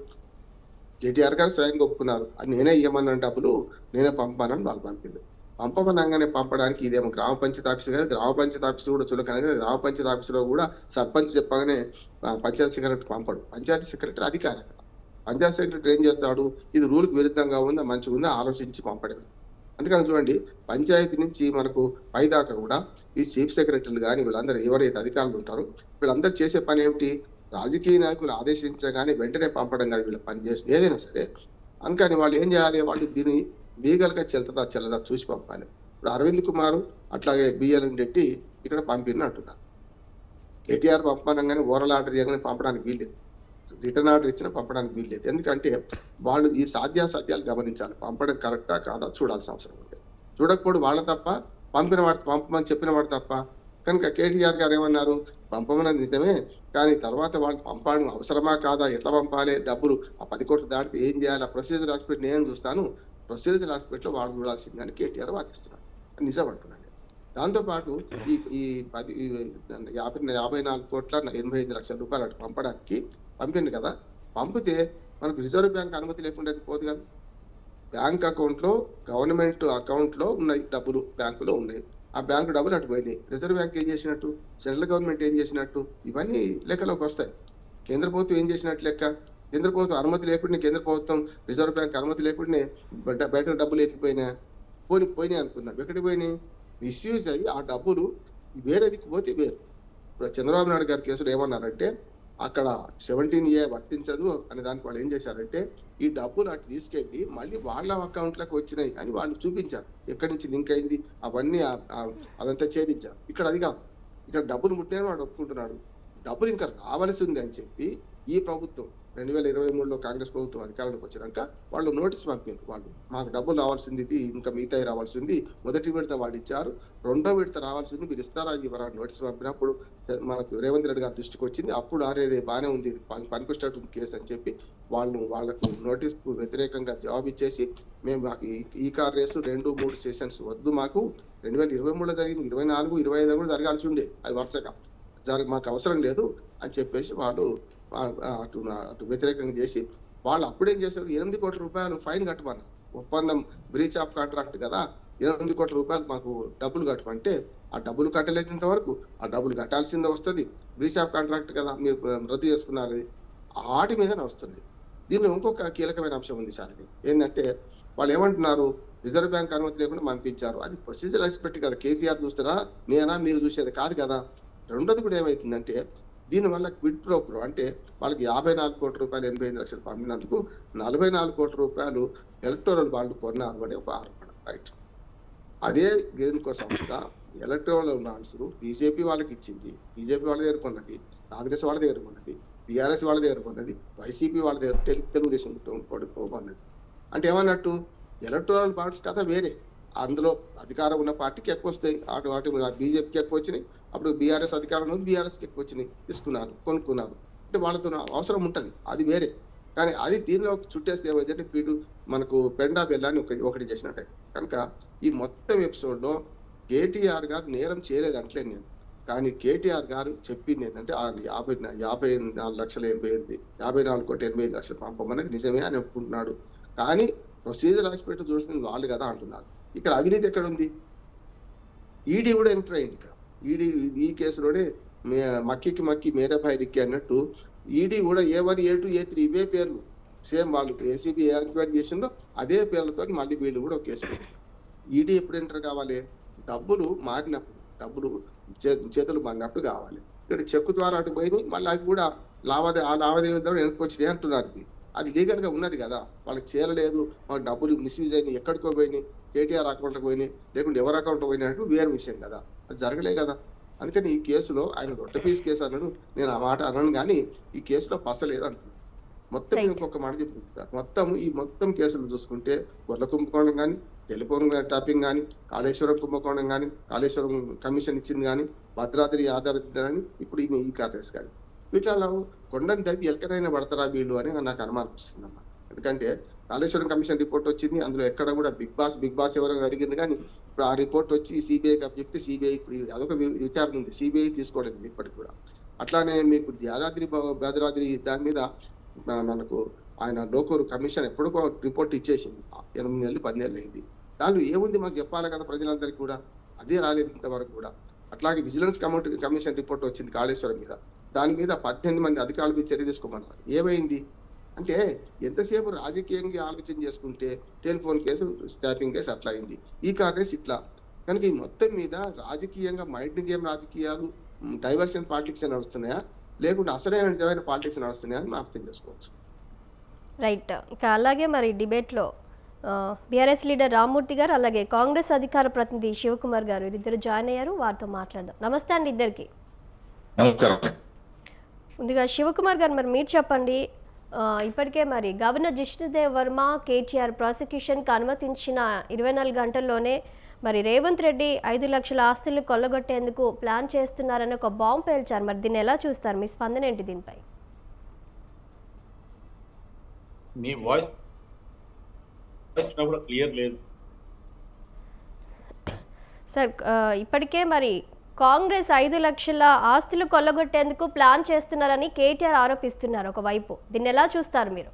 కేటీఆర్ గారు స్వయంగా ఒప్పుకున్నారు, నేనే ఇవ్వమన్న డబ్బులు నేనే పంపానని వాళ్ళు పంపింది. పంపమనంగానే పంపడానికి ఇదేమో గ్రామ పంచాయతీ ఆఫీస్ కదా, గ్రామ పంచాయతీ ఆఫీస్ కూడా చులకనగా గ్రామ పంచాయతీ ఆఫీసులో కూడా సర్పంచ్ చెప్పగానే పంచాయతీ సెక్రటరీ పంపడు. పంచాయతీ సెక్రటరీ అధికారి. పంచాయతీ సెక్రటరీ ఏం చేస్తాడు? ఇది రూల్కి విరుద్ధంగా ఉందా మంచిగా ఉందా ఆలోచించి పంపడమే. అందుకని చూడండి, పంచాయతీ నుంచి మనకు పైదాకా కూడా ఈ చీఫ్ సెక్రటరీలు కానీ వీళ్ళందరూ ఎవరైతే అధికారులు ఉంటారో వీళ్ళందరూ చేసే పని ఏమిటి? రాజకీయ నాయకులు ఆదేశించగానే వెంటనే పంపడం కాదు వీళ్ళు పని చేసి ఏదైనా సరే. అందుకని వాళ్ళు ఏం చేయాలి? వాళ్ళు దీన్ని లీగల్ గా చెల్లదా చూసి పంపాలి. ఇప్పుడు అరవింద్ కుమార్ అట్లాగే బిఎల్ఎన్ రెడ్డి ఇక్కడ పంపిణీ అంటున్నారు. కేటీఆర్ పంపనంగానే ఓరల్ ఆర్డర్ చేయగానే పంపడానికి వీల్లేదు, రిటర్న్ ఆర్డర్ ఇచ్చినా పంపడానికి వీల్లేదు. ఎందుకంటే వాళ్ళు ఈ సాధ్యాసాధ్యాలు గమనించాలి, పంపడం కరెక్టా కాదా చూడాల్సిన అవసరం ఉంది. చూడకపోవడం వాళ్ళ తప్ప, పంపిన వాడు పంపమని చెప్పిన వాడు తప్ప. కనుక కేటీఆర్ గారు ఏమన్నారు? పంపమన్నది నిజమే, కానీ తర్వాత వాళ్ళు పంపడం అవసరమా కాదా, ఎట్లా పంపాలి, డబ్బులు ఆ 10 కోట్లు దాటితే ఏం చేయాలి, ఆ ప్రొసీజర్ హాస్పిటల్ నేను చూస్తాను, ప్రొసీజర్ హాస్పిటల్ వాళ్ళు చూడాల్సిందని కేటీఆర్ వాదిస్తున్నారు. నిజం అంటున్నాను. దాంతోపాటు ఈ 54 కోట్ల 85 లక్షల రూపాయలు అటు పంపడానికి పంపింది కదా. పంపితే మనకు రిజర్వ్ బ్యాంక్ అనుమతి లేకుండా అది పోదు కదా. బ్యాంక్ అకౌంట్ లో గవర్నమెంట్ అకౌంట్ లో ఉన్నాయి డబ్బులు, బ్యాంకులో ఉన్నాయి. ఆ బ్యాంకు డబ్బులు అటు పోయినాయి. రిజర్వ్ బ్యాంక్ ఏం చేసినట్టు, సెంట్రల్ గవర్నమెంట్ ఏం చేసినట్టు, ఇవన్నీ లెక్కలోకి వస్తాయి. కేంద్ర ప్రభుత్వం ఏం చేసినట్టు లెక్క. కేంద్ర ప్రభుత్వం అనుమతి లేకుండా, కేంద్ర ప్రభుత్వం రిజర్వ్ బ్యాంక్ అనుమతి లేకుండా బయట డబ్బులు పోయినాయి అనుకుందాం. ఎక్కడికి పోయినాయి? మిస్యూజ్ అయ్యి ఆ డబ్బులు వేరేదికి పోతే వేరు. ఇప్పుడు చంద్రబాబు నాయుడు గారి కేసులో ఏమన్నారంటే అక్కడ 17A వర్తించదు అనే దానికి వాళ్ళు ఏం చేశారంటే ఈ డబ్బులు అటు తీసుకెళ్ళి మళ్ళీ వాళ్ళ అకౌంట్లకు వచ్చినాయి అని వాళ్ళు చూపించారు. ఎక్కడి నుంచి లింక్ అయింది అవన్నీ అదంతా ఛేదించారు. ఇక్కడ అది కాదు, ఇక్కడ డబ్బులు ముట్టాయని వాడు ఒప్పుకుంటున్నాడు. డబ్బులు ఇంకా రావాల్సి ఉంది అని చెప్పి ఈ ప్రభుత్వం 2023లో కాంగ్రెస్ ప్రభుత్వం అధికారంలోకి వచ్చినాక వాళ్ళు నోటీస్ పంపారు. వాళ్ళు మాకు డబ్బులు రావాల్సింది, ఇది ఇంకా మిగతా రావాల్సింది, మొదటి విడత వాళ్ళు ఇచ్చారు, రెండో విడత రావాల్సింది, మీరు ఇస్తారా ఇవ్వరా నోటీస్ పంపినప్పుడు మనకు రేవంత్ రెడ్డి గారి దృష్టికి వచ్చింది. అప్పుడు బాగానే ఉంది, ఇది పనికొచ్చేటట్టు కేసు అని చెప్పి వాళ్ళకు నోటీస్ కు వ్యతిరేకంగా జవాబు ఇచ్చేసి మేము మాకు ఈ కార్ రేసు 2-3 సెషన్స్ వద్దు, మాకు 2023లో జరిగింది, 24, 25 కూడా జరగాల్సి ఉండే, అది వరుసగా మాకు అవసరం లేదు అని చెప్పేసి వాళ్ళు అటు వ్యతిరేకంగా చేసి వాళ్ళు అప్పుడేం చేశారు, 8 కోట్ల రూపాయలు ఫైన్ కట్టమన్నారు. ఒప్పందం బ్రీచ్ ఆఫ్ కాంట్రాక్ట్ కదా, 8 కోట్ల రూపాయలు మాకు డబ్బులు కట్టమంటే ఆ డబ్బులు కట్టలేనంత వరకు ఆ డబ్బులు కట్టాల్సిందే వస్తుంది. బ్రీచ్ ఆఫ్ కాంట్రాక్ట్ కదా, మీరు రద్దు చేసుకున్నారు, వాటి మీదనే వస్తుంది. దీనిలో ఇంకొక కీలకమైన అంశం ఉంది సార్, ఏంటంటే వాళ్ళు ఏమంటున్నారు, రిజర్వ్ బ్యాంక్ అనుమతి లేకుండా పంపించారు. అది ప్రొసీజర్ ఎక్స్పెక్ట్ కదా, కేసీఆర్ చూస్తారా నేనా మీరు చూసేది కాదు కదా. రెండోది కూడా ఏమైతుందంటే దీనివల్ల క్విడ్ ప్రోక్రో అంటే వాళ్ళకి 54 కోట్ల రూపాయలు 85 లక్షలు పంపినందుకు 44 కోట్ల రూపాయలు ఎలక్టోరల్ బాండ్లు కొన్నారు అనే ఒక ఆరోపణ. రైట్, అదే గ్రీన్కో సంస్థ ఎలక్టోరల్ బాండ్స్ బీజేపీ వాళ్ళకి ఇచ్చింది, బీజేపీ వాళ్ళ దగ్గర కొన్నది, కాంగ్రెస్ వాళ్ళ దగ్గర కొన్నది, బీఆర్ఎస్ వాళ్ళ దగ్గర కొన్నది, వైసీపీ వాళ్ళ దగ్గర తెలుగుదేశం కొన్నది. అంటే ఏమన్నట్టు ఎలక్టోరల్ బాండ్స్ కథ వేరే, అందులో అధికారం ఉన్న పార్టీకి ఎక్కువ వస్తాయి, వాటి బీజేపీకి ఎక్కువ వచ్చినాయి, అప్పుడు బీఆర్ఎస్ అధికారంలో బీఆర్ఎస్కి ఎక్కువ వచ్చినాయి, తీసుకున్నారు, కొనుక్కున్నారు, అంటే వాళ్ళతో అవసరం ఉంటుంది, అది వేరే. కానీ అది దీనిలో చుట్టేస్తే ఏమైందంటే వీడు మనకు పెండా బెల్లాన్ని ఒకటి చేసినట్టే. కనుక ఈ మొత్తం ఎపిసోడ్లో కేటీఆర్ గారు నేరం చేయలేదు అంటలేదు నేను, కానీ కేటీఆర్ గారు చెప్పింది ఏంటంటే 54 కోట్ల 85 లక్షలు పంపమనేది నిజమే అని ఒప్పుకుంటున్నాడు. కానీ ప్రొసీజర్ ఆస్పెక్ట్ చూస్తుంది వాళ్ళు కదా అంటున్నారు. ఇక్కడ అవినీతి ఎక్కడ ఉంది? ఈడీ కూడా ఎంటర్ అయింది ఇక్కడ. ఈడీ ఈ కేసులోనే మక్కి మేరే భాయ్ రిక్కి అన్నట్టు ఈడీ కూడా A1, A2, A3 ఇవే పేర్లు సేమ్ వాళ్ళు ఏసీబీ ఎంక్వైరీ చేసిందో అదే పేర్లతో మళ్ళీ వీళ్ళు కూడా ఒక కేసు పెట్టారు. ఈడీ ఎప్పుడు ఎంటర్ కావాలి? డబ్బులు మారినప్పుడు, డబ్బులు చేతులు మారినప్పుడు కావాలి. ఇక్కడ చెక్కు ద్వారా అటు పోయి మళ్ళీ అవి కూడా లావాదేవీ ద్వారా వెనక్కి వచ్చినాయి అంటున్నారు. అది లీగల్ గా ఉన్నది కదా, వాళ్ళకి చేరలేదు, వాళ్ళ డబ్బులు మిస్యూజ్ అయినాయి, ఎక్కడికో పోయినాయి, కేటీఆర్ అకౌంట్కి పోయినాయి, లేకుంటే ఎవరి అకౌంట్ పోయినట్టు వేరే విషయం కదా, అది జరగలే కదా. అందుకని ఈ కేసులో ఆయన రొట్టెపీస్ కేసు అన్నాడు, నేను ఆ మాట అన్నాను, కానీ ఈ కేసులో పసలేదు అంటున్నాను. మొత్తం ఇంకొక మాట చెప్తాను, ఈ మొత్తం కేసులు చూసుకుంటే గొర్రెల కుంభకోణం కానీ, టెలిఫోన్ టాపింగ్ కానీ, కాళేశ్వరం కుంభకోణం కానీ, కాళేశ్వరం కమిషన్ ఇచ్చింది కానీ, భద్రాద్రి ఆధారిత కానీ, ఇప్పుడు ఈ కాంగ్రెస్ కానీ, వీటిలో కొండని తగ్గి ఎలకనైనా పడతారా వీళ్ళు అని నాకు అనుమానం వస్తుందమ్మా. ఎందుకంటే కాళేశ్వరం కమిషన్ రిపోర్ట్ వచ్చింది, అందులో ఎక్కడ కూడా బిగ్ బాస్ ఎవరైనా అడిగింది, కానీ ఇప్పుడు ఆ రిపోర్ట్ వచ్చి సిబిఐకి చెప్తే సిబిఐ ఇప్పుడు అదొక విచారణ ఉంది, సిబిఐ తీసుకోవడం ఇప్పటికి కూడా. అట్లానే మీకు భద్రాద్రి దాని మీద మనకు ఆయన లోకూరు కమిషన్ ఎప్పుడుకో రిపోర్ట్ ఇచ్చేసింది, 8 నెలలు 10 నెలలు అయింది. దాంట్లో ఏముంది మాకు చెప్పాలి కదా ప్రజలందరికీ కూడా, అదే రాలేదు ఇంతవరకు కూడా. అట్లాగే విజిలెన్స్ కమిషన్ రిపోర్ట్ వచ్చింది కాళేశ్వరం మీద, దాని మీద 18 మంది అధికారుల మీద చర్య తీసుకోమన్నారు. ఏమైంది అంటే ఎంతసేపు రాజకీయంగా ఆలోచన చేసుకుంటే టెలిఫోన్ కేసు, స్టాపింగ్ కేసు అట్లా అయింది, ఈ కాంగ్రెస్ ఇట్లా. కనుక ఈ మొత్తం మీద రాజకీయంగా మైండ్ గేమ్ రాజకీయాలు, డైవర్షన్ పాలిటిక్స్ నడుస్తున్నాయా, లేకుంటే అసలైన పాలిటిక్స్ నడుస్తున్నాయా అని అర్థం చేసుకోవచ్చు.
రైట్. ఇక అలాగే మరి డిబేట్లో బీఆర్ఎస్ లీడర్ రామ్మూర్తి గారు, అలాగే కాంగ్రెస్ అధికార ప్రతినిధి శివకుమార్ గారు ఇద్దరు జాయిన్ అయ్యారు, వారితో మాట్లాడదాం. నమస్తే అండి ఇద్దరికి. ముందుగా శివకుమార్ గారు, మరి మీరు చెప్పండి, ఇప్పటికే మరి గవర్నర్ జిష్ణుదేవ్ వర్మ కేటీఆర్ ప్రాసిక్యూషన్కి అనుమతించిన 24 గంటల్లోనే మరి రేవంత్ రెడ్డి 5 లక్షల ఆస్తులు కొల్లగొట్టేందుకు ప్లాన్ చేస్తున్నారని ఒక బాంబు పేల్చారు. మరి దీన్ని ఎలా చూస్తారు? మీ స్పందన ఏంటి దీనిపై?
మీ వాయిస్ కూడా క్లియర్ లేదు
సార్. ఇప్పటికే మరి కాంగ్రెస్ 5 లక్షల ఆస్తులు కొల్లగొట్టేందుకు ప్లాన్ చేస్తున్నారని కేటీఆర్ ఆరోపిస్తున్నారు ఒకవైపు, దీన్ని ఎలా చూస్తారు మీరు?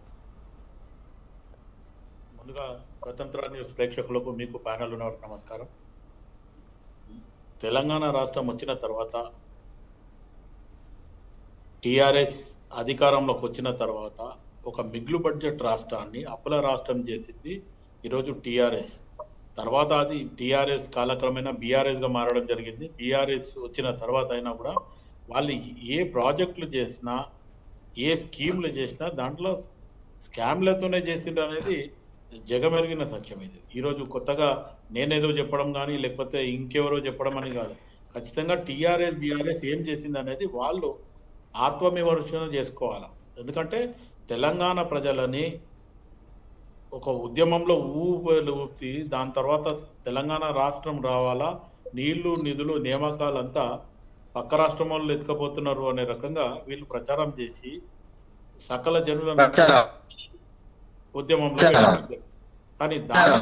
ముందుగా స్వతంత్ర న్యూస్ ప్రేక్షకులకు, మీకు ప్యానల్ ఉన్నవారికి నమస్కారం. తెలంగాణ రాష్ట్రం వచ్చిన తర్వాత, టిఆర్ఎస్ అధికారంలోకి వచ్చిన తర్వాత ఒక మిగులు బడ్జెట్ రాష్ట్రాన్ని అప్పుల రాష్ట్రం చేసింది ఈరోజు టిఆర్ఎస్. తర్వాత అది టిఆర్ఎస్ కాలక్రమేణా బీఆర్ఎస్గా మారడం జరిగింది. బీఆర్ఎస్ వచ్చిన తర్వాత అయినా కూడా వాళ్ళు ఏ ప్రాజెక్టులు చేసినా ఏ స్కీమ్లు చేసినా దాంట్లో స్కామ్లతోనే చేసిండ్రు అనేది జగమెరిగిన సత్యం. ఇది ఈరోజు కొత్తగా నేనేదో చెప్పడం కానీ లేకపోతే ఇంకెవరో చెప్పడం అని కాదు. ఖచ్చితంగా టీఆర్ఎస్ బీఆర్ఎస్ ఏం చేసింది అనేది వాళ్ళు ఆత్మవిమర్శన చేసుకోవాలి. ఎందుకంటే తెలంగాణ ప్రజలని ఒక ఉద్యమంలో ఊపి దాని తర్వాత తెలంగాణ రాష్ట్రం రావాలా, నీళ్లు నిధులు నియామకాలంతా పక్క రాష్ట్రం వాళ్ళు ఎత్తుకపోతున్నారు అనే రకంగా వీళ్ళు ప్రచారం చేసి సకల జనులను ఉద్యమంలో పెట్టారు. కానీ దాని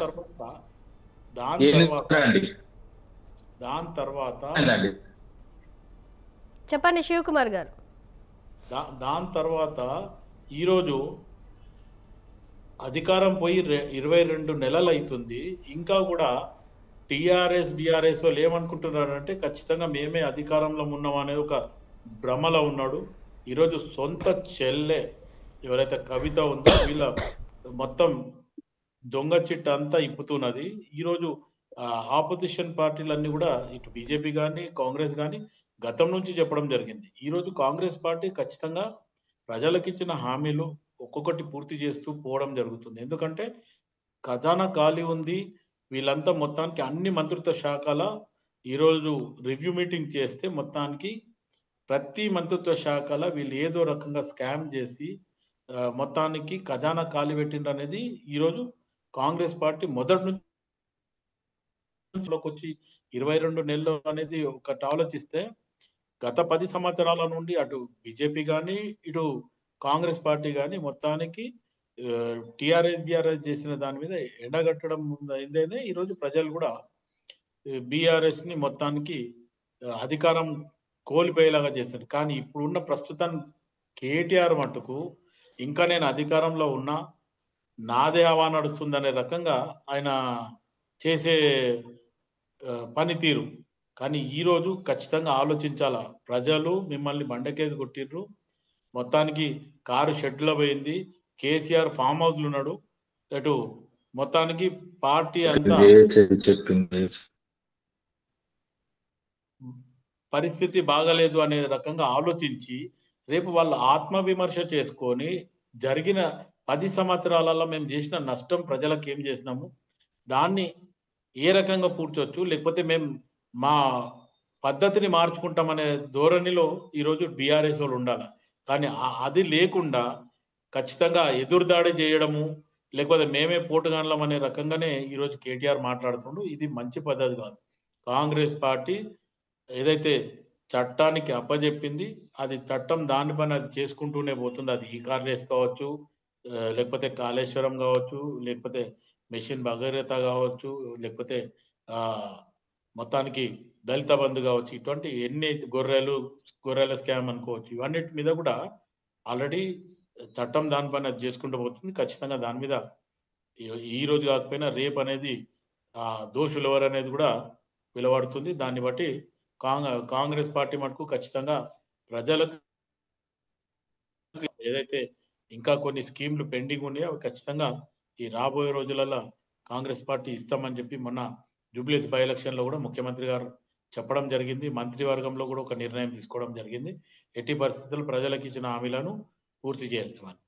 తర్వాత
చెప్పండి శివకుమార్ గారు.
దాని తర్వాత ఈరోజు అధికారం పోయి 22 నెలలు అవుతుంది. ఇంకా కూడా టిఆర్ఎస్ బిఆర్ఎస్ వాళ్ళు ఏమనుకుంటున్నారంటే ఖచ్చితంగా మేమే అధికారంలో ఉన్నాం అనేది ఒక భ్రమలో ఉన్నాడు. ఈరోజు సొంత చెల్లె ఎవరైతే కవిత ఉందో వీళ్ళ మొత్తం దొంగ చిట్ట అంతా ఇప్పుతున్నది. ఈరోజు ఆపోజిషన్ పార్టీలన్నీ కూడా ఇటు బీజేపీ కానీ కాంగ్రెస్ కానీ గతం నుంచి చెప్పడం జరిగింది. ఈరోజు కాంగ్రెస్ పార్టీ ఖచ్చితంగా ప్రజలకు ఇచ్చిన హామీలు ఒక్కొక్కటి పూర్తి చేస్తూ పోవడం జరుగుతుంది. ఎందుకంటే ఖజానా ఖాళీ ఉంది. వీళ్ళంతా మొత్తానికి అన్ని మంత్రిత్వ శాఖల ఈరోజు రివ్యూ మీటింగ్ చేస్తే మొత్తానికి ప్రతి మంత్రిత్వ శాఖల వీళ్ళు ఏదో రకంగా స్కామ్ చేసి మొత్తానికి ఖజానా ఖాళీ పెట్టిండ్రు అనేది ఈరోజు కాంగ్రెస్ పార్టీ మొదటి నుంచి వచ్చి 22 నెలలు అనేది ఒకటి ఆలోచిస్తే గత 10 సంవత్సరాల నుండి అటు బీజేపీ కానీ ఇటు కాంగ్రెస్ పార్టీ కానీ మొత్తానికి టిఆర్ఎస్ బిఆర్ఎస్ చేసిన దాని మీద ఎండగట్టడం అయిందే. ఈరోజు ప్రజలు కూడా బీఆర్ఎస్ ని మొత్తానికి అధికారం కోల్పోయేలాగా చేశారు. కానీ ఇప్పుడున్న ప్రస్తుతం కేటీఆర్ మటుకు ఇంకా నేను అధికారంలో ఉన్నా నాదే హవా నడుస్తుందనే రకంగా ఆయన చేసే పనితీరు. కానీ ఈరోజు ఖచ్చితంగా ఆలోచించాలా. ప్రజలు మిమ్మల్ని బండకేసి కొట్టిర్రు. మొత్తానికి కారు షెడ్లో పోయింది. కేసీఆర్ ఫామ్ హౌస్ లో ఉన్నాడు. అటు మొత్తానికి పార్టీ అంతా పరిస్థితి బాగలేదు అనే రకంగా ఆలోచించి రేపు వాళ్ళు ఆత్మవిమర్శ చేసుకొని జరిగిన 10 సంవత్సరాలలో మేము చేసిన నష్టం ప్రజలకు ఏం చేసినాము, దాన్ని ఏ రకంగా పూడ్చొచ్చు, లేకపోతే మేము మా పద్ధతిని మార్చుకుంటామనే ధోరణిలో ఈరోజు బీఆర్ఎస్ వాళ్ళు ఉండాలి. కానీ అది లేకుండా ఖచ్చితంగా ఎదురుదాడి చేయడము, లేకపోతే మేమే పోటుగాన్లం అనే రకంగానే ఈరోజు కేటీఆర్ మాట్లాడుతుండు. ఇది మంచి పద్ధతి కాదు. కాంగ్రెస్ పార్టీ ఏదైతే చట్టానికి అప్పజెప్పింది అది చట్టం దాని పని అది చేసుకుంటూనే పోతుంది. అది ఈ కార్యస్ కావచ్చు, లేకపోతే కాళేశ్వరం కావచ్చు, లేకపోతే మిషన్ భగీరథ కావచ్చు, లేకపోతే మొత్తానికి దళిత బంధు కావచ్చు, ఇటువంటి ఎన్ని గొర్రెల స్కామ్ అనుకోవచ్చు, ఇవన్నిటి మీద కూడా ఆల్రెడీ చట్టం దాని పని అది చేసుకుంటూ పోతుంది. ఖచ్చితంగా దాని మీద ఈ రోజు కాకపోయినా రేపు అనేది దోషులు ఎవరు అనేది కూడా వెలువడుతుంది. దాన్ని బట్టి కాంగ్రెస్ పార్టీ మటుకు ఖచ్చితంగా ప్రజలకు ఏదైతే ఇంకా కొన్ని స్కీమ్లు పెండింగ్ ఉన్నాయో అవి ఖచ్చితంగా ఈ రాబోయే రోజులలో కాంగ్రెస్ పార్టీ ఇస్తామని చెప్పి మొన్న జూబ్లీస్ బై ఎలక్షన్ లో కూడా ముఖ్యమంత్రి గారు చెప్పడం జరిగింది. మంత్రివర్గంలో కూడా ఒక నిర్ణయం తీసుకోవడం జరిగింది. ఎట్టి పరిస్థితుల్లో ప్రజలకు ఇచ్చిన హామీలను పూర్తి చేస్తామని.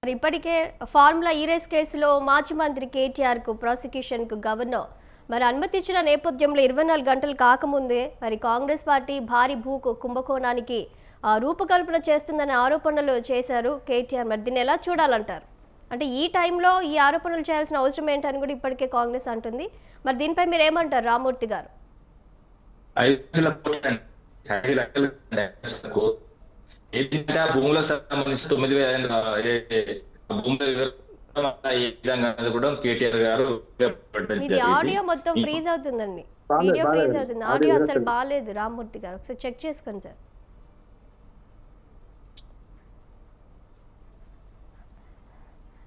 ఇప్పటికే ఫార్ములా ఈ రేస్ కేసులో మాజీ మంత్రి కేటీఆర్ కు ప్రాసిక్యూషన్ కు గవర్నర్ మరి అనుమతి ఇచ్చిన నేపథ్యంలో 24 గంటలు కాకముందే మరి కాంగ్రెస్ పార్టీ భారీ భూ కుంభకోణానికి రూపకల్పన చేస్తుందనే ఆరోపణలు చేశారు కేటీఆర్. మరి దీన్ని ఎలా చూడాలంటారు? అంటే ఈ టైంలో ఈ ఆరోపణలు చేయాల్సిన అవసరం ఏంటని కూడా ఇప్పటికే కాంగ్రెస్ అంటుంది. మరి దీనిపై మీరు ఏమంటారు రామూర్తి గారు?
5 లక్షలకు భూములకు సంబంధించి 9,000 కూడా కేటీఆర్ గారు
ఆడియో మొత్తం ఫ్రీజ్ అవుతుందండి, వీడియో ఫ్రీజ్ అవుతుంది, ఆడియో అసలు బాగాలేదు. రామూర్తి గారు ఒకసారి చెక్ చేసుకోండి సార్.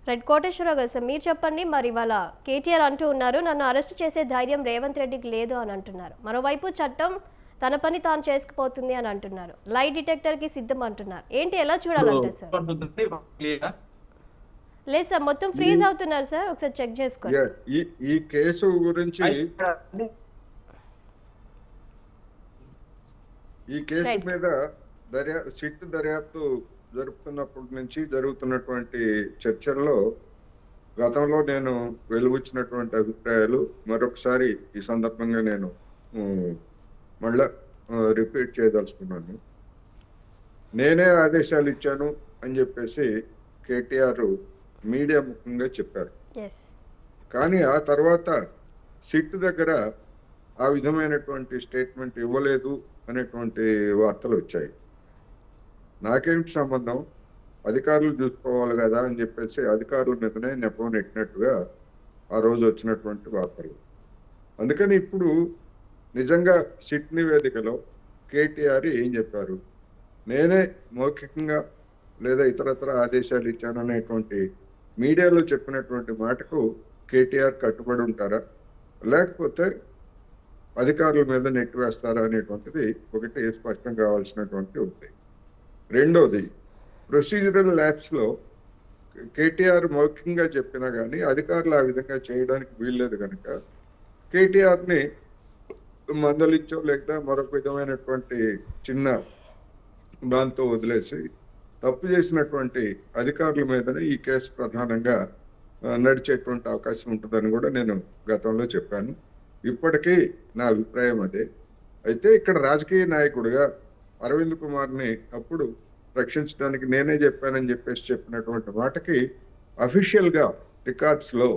రైట్, కోటేశ్వరరావు గారు సార్ మీరు చెప్పండి. మరి ఇవాళ కేటీఆర్ అంటూ ఉన్నారు నన్ను అరెస్ట్ చేసే ధైర్యం రేవంత్ రెడ్డికి లేదు అని అంటున్నారు. మరోవైపు చట్టం తన పని తాను చేసుకుపోతుంది అని అంటున్నారు. లై డిటెక్టర్ కి సిద్ధం అంటున్నారు. ఏంటి ఎలా చూడాలంటే సార్? లేదు సార్, మొత్తం ఫ్రీజ్ అవుతున్నారు సార్, ఒకసారి చెక్ చేసుకోండి.
ఈ కేసు గురించి ఈ కేసు మీద సిట్ దర్యాప్తు జరుపుతున్నప్పటి నుంచి జరుగుతున్నటువంటి చర్చల్లో గతంలో నేను వెలువచ్చినటువంటి అభిప్రాయాలు మరొకసారి ఈ సందర్భంగా నేను మళ్ళా రిపీట్ చేయదలుచుకున్నాను. నేనే ఆదేశాలు ఇచ్చాను అని చెప్పేసి కేటీఆర్ మీడియా ముఖంగా చెప్పారు. కానీ ఆ తర్వాత సిట్ దగ్గర ఆ విధమైనటువంటి స్టేట్మెంట్ ఇవ్వలేదు అనేటువంటి వార్తలు వచ్చాయి. నాకేమిటి సంబంధం, అధికారులు చూసుకోవాలి కదా అని చెప్పేసి అధికారుల మీదనే నెపం నెట్టినట్టుగా ఆ రోజు వచ్చినటువంటి వార్తలు. అందుకని ఇప్పుడు నిజంగా సిట్ నివేదికలో కేటీఆర్ ఏం చెప్పారు, నేనే మౌఖికంగా లేదా ఇతరత్ర ఆదేశాలు ఇచ్చాననేటువంటి మీడియాలో చెప్పినటువంటి మాటకు కేటీఆర్ కట్టుబడి ఉంటారా, లేకపోతే అధికారుల మీద నెట్టివేస్తారా అనేటువంటిది ఒకటి స్పష్టం కావాల్సినటువంటి ఉంది. రెండోది, ప్రొసీజరల్ ల్యాబ్స్లో కేటీఆర్ మౌఖికంగా చెప్పినా కానీ అధికారులు ఆ విధంగా చేయడానికి వీల్లేదు కనుక కేటీఆర్ని మందలించో లేదా మరొక విధమైనటువంటి చిన్న దాంతో వదిలేసి తప్పు చేసినటువంటి అధికారుల మీదనే ఈ కేసు ప్రధానంగా నడిచేటువంటి అవకాశం ఉంటుందని కూడా నేను గతంలో చెప్పాను. ఇప్పటికీ నా అభిప్రాయం అదే. అయితే ఇక్కడ రాజకీయ నాయకుడిగా అరవింద్ కుమార్ని అప్పుడు రక్షించడానికి నేనే చెప్పానని చెప్పేసి చెప్పినటువంటి మాటకి అఫీషియల్గా రికార్డ్స్లో